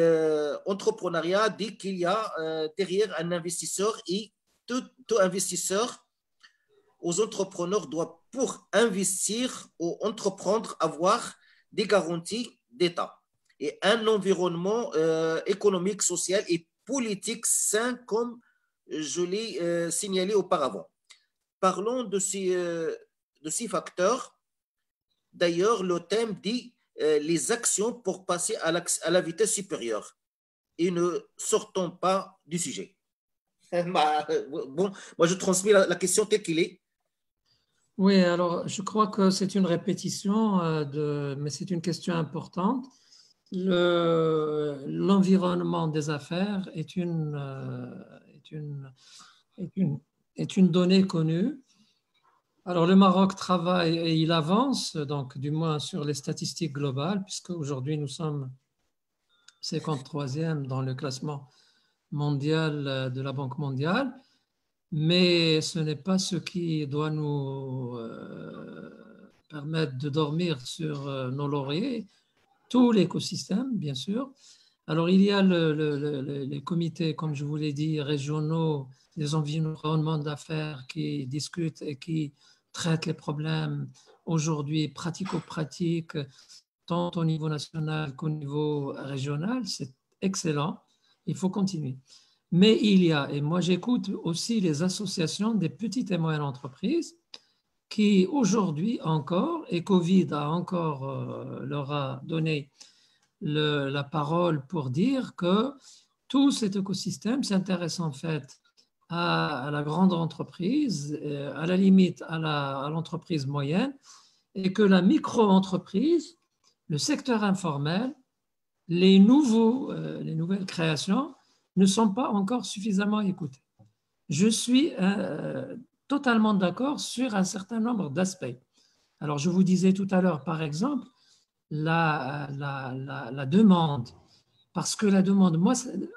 entrepreneuriat dit qu'il y a derrière un investisseur et tout investisseur aux entrepreneurs doit pour investir ou entreprendre avoir des garanties d'État et un environnement économique, social et politique sain comme je l'ai signalé auparavant. Parlons de ces facteurs. D'ailleurs, le thème dit les actions pour passer à la vitesse supérieure et ne sortons pas du sujet. Bon, moi je transmets la question telle qu'il est. Oui, alors je crois que c'est une répétition, mais c'est une question importante. L'environnement des affaires est une donnée connue. Alors, le Maroc travaille et il avance, donc du moins sur les statistiques globales, puisque aujourd'hui nous sommes 53e dans le classement mondial de la Banque mondiale, mais ce n'est pas ce qui doit nous permettre de dormir sur nos lauriers. Tout l'écosystème, bien sûr. Alors, il y a les comités, comme je vous l'ai dit, régionaux, des environnements d'affaires qui discutent et qui traitent les problèmes aujourd'hui pratico-pratiques, tant au niveau national qu'au niveau régional. C'est excellent, il faut continuer. Mais il y a, et moi j'écoute aussi les associations des petites et moyennes entreprises qui aujourd'hui encore, et Covid a encore leur a donné la parole pour dire que tout cet écosystème s'intéresse en fait à la grande entreprise, à la limite à l'entreprise moyenne, et que la micro-entreprise, le secteur informel, les nouvelles créations ne sont pas encore suffisamment écoutées. Je suis totalement d'accord sur un certain nombre d'aspects. Alors, je vous disais tout à l'heure, par exemple, la demande, parce que la demande, moi,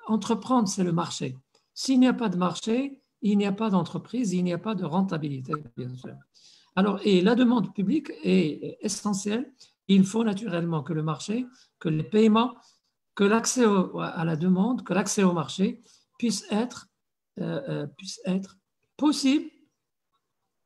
entreprendre, c'est le marché. S'il n'y a pas de marché, il n'y a pas d'entreprise, il n'y a pas de rentabilité, bien sûr. Alors, et la demande publique est essentielle. Il faut naturellement que le marché, que les paiements, que l'accès à la demande, que l'accès au marché puisse être possible,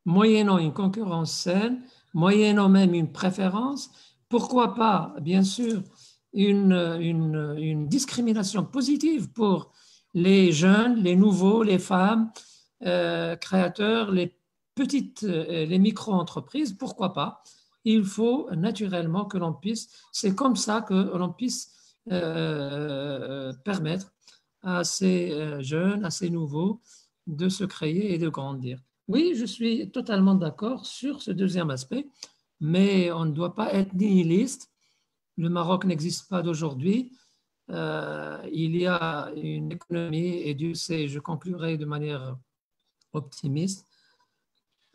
moyennant une concurrence saine, moyennant même une préférence. Pourquoi pas, bien sûr, une discrimination positive pour les jeunes, les nouveaux, les femmes, créateurs, les petites, les micro-entreprises, pourquoi pas? Il faut naturellement que l'on puisse, c'est comme ça que l'on puisse permettre à ces jeunes, à ces nouveaux, de se créer et de grandir. Oui, je suis totalement d'accord sur ce deuxième aspect, mais on ne doit pas être nihiliste. Le Maroc n'existe pas d'aujourd'hui. Il y a une économie, et Dieu sait, je conclurai de manière optimiste,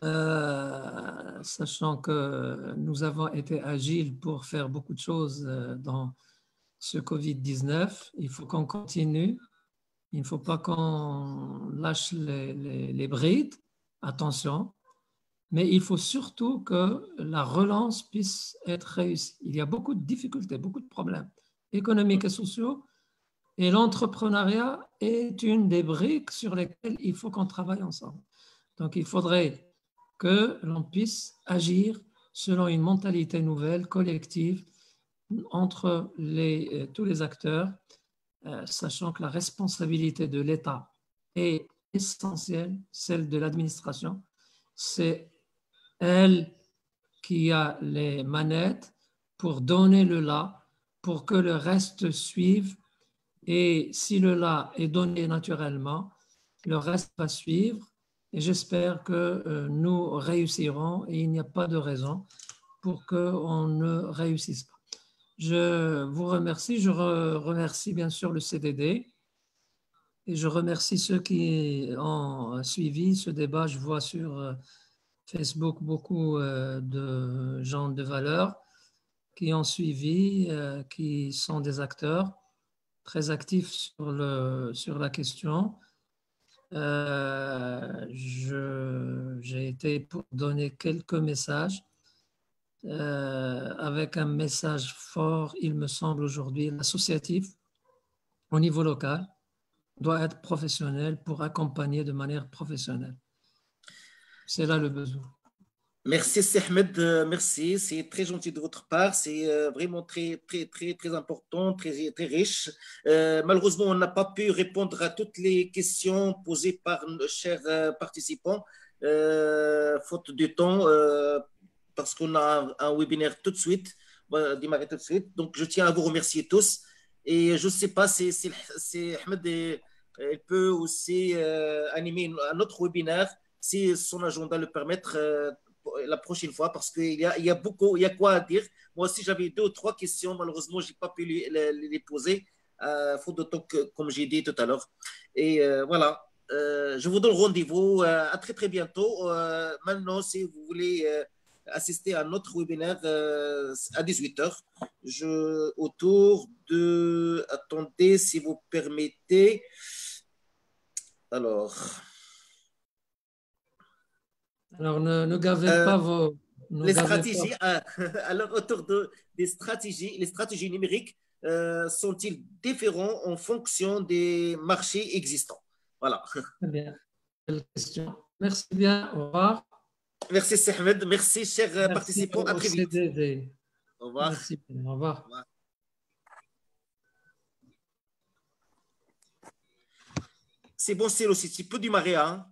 sachant que nous avons été agiles pour faire beaucoup de choses dans ce Covid-19. Il faut qu'on continue. Il ne faut pas qu'on lâche les brides. Attention. Mais il faut surtout que la relance puisse être réussie. Il y a beaucoup de difficultés, beaucoup de problèmes économiques et sociaux. Et l'entrepreneuriat est une des briques sur lesquelles il faut qu'on travaille ensemble. Donc, il faudrait que l'on puisse agir selon une mentalité nouvelle, collective, entre tous les acteurs, sachant que la responsabilité de l'État est essentielle, celle de l'administration. C'est elle qui a les manettes pour donner le là, pour que le reste suive. Et si le là est donné naturellement, le reste va suivre. Et j'espère que nous réussirons et il n'y a pas de raison pour qu'on ne réussisse pas. Je vous remercie. Je remercie bien sûr le CDD et je remercie ceux qui ont suivi ce débat. Je vois sur Facebook beaucoup de gens de valeur qui ont suivi, qui sont des acteurs très actifs sur la question. J'ai été pour donner quelques messages avec un message fort, il me semble aujourd'hui, l'associatif au niveau local doit être professionnel pour accompagner de manière professionnelle. C'est là le besoin. Merci, Ahmed. Merci. C'est très gentil de votre part. C'est vraiment très, très, très, très important, très, très riche. Malheureusement, on n'a pas pu répondre à toutes les questions posées par nos chers participants, faute de temps, parce qu'on a un webinaire tout de suite, on va démarrer tout de suite. Donc, je tiens à vous remercier tous. Et je ne sais pas si Ahmed il peut aussi animer un autre webinaire si son agenda le permettre la prochaine fois parce qu'il y a beaucoup, il y a quoi à dire. Moi aussi, j'avais 2 ou 3 questions. Malheureusement, je n'ai pas pu les poser, faute de temps, comme j'ai dit tout à l'heure. Et voilà, je vous donne rendez-vous à très, très bientôt. Maintenant, si vous voulez assister à notre webinaire à 18h, autour de... Attendez, si vous permettez. Alors... Alors, ne gavez pas vos... Les stratégies, alors autour des stratégies, les stratégies numériques sont-ils différents en fonction des marchés existants? Voilà. Très bien. Belle question. Merci bien. Au revoir. Merci, Ahmed. Merci, chers participants. À très vite. CDD. Au revoir. Merci. Au revoir. Au revoir. C'est bon, c'est aussi. Tu peux démarrer, hein?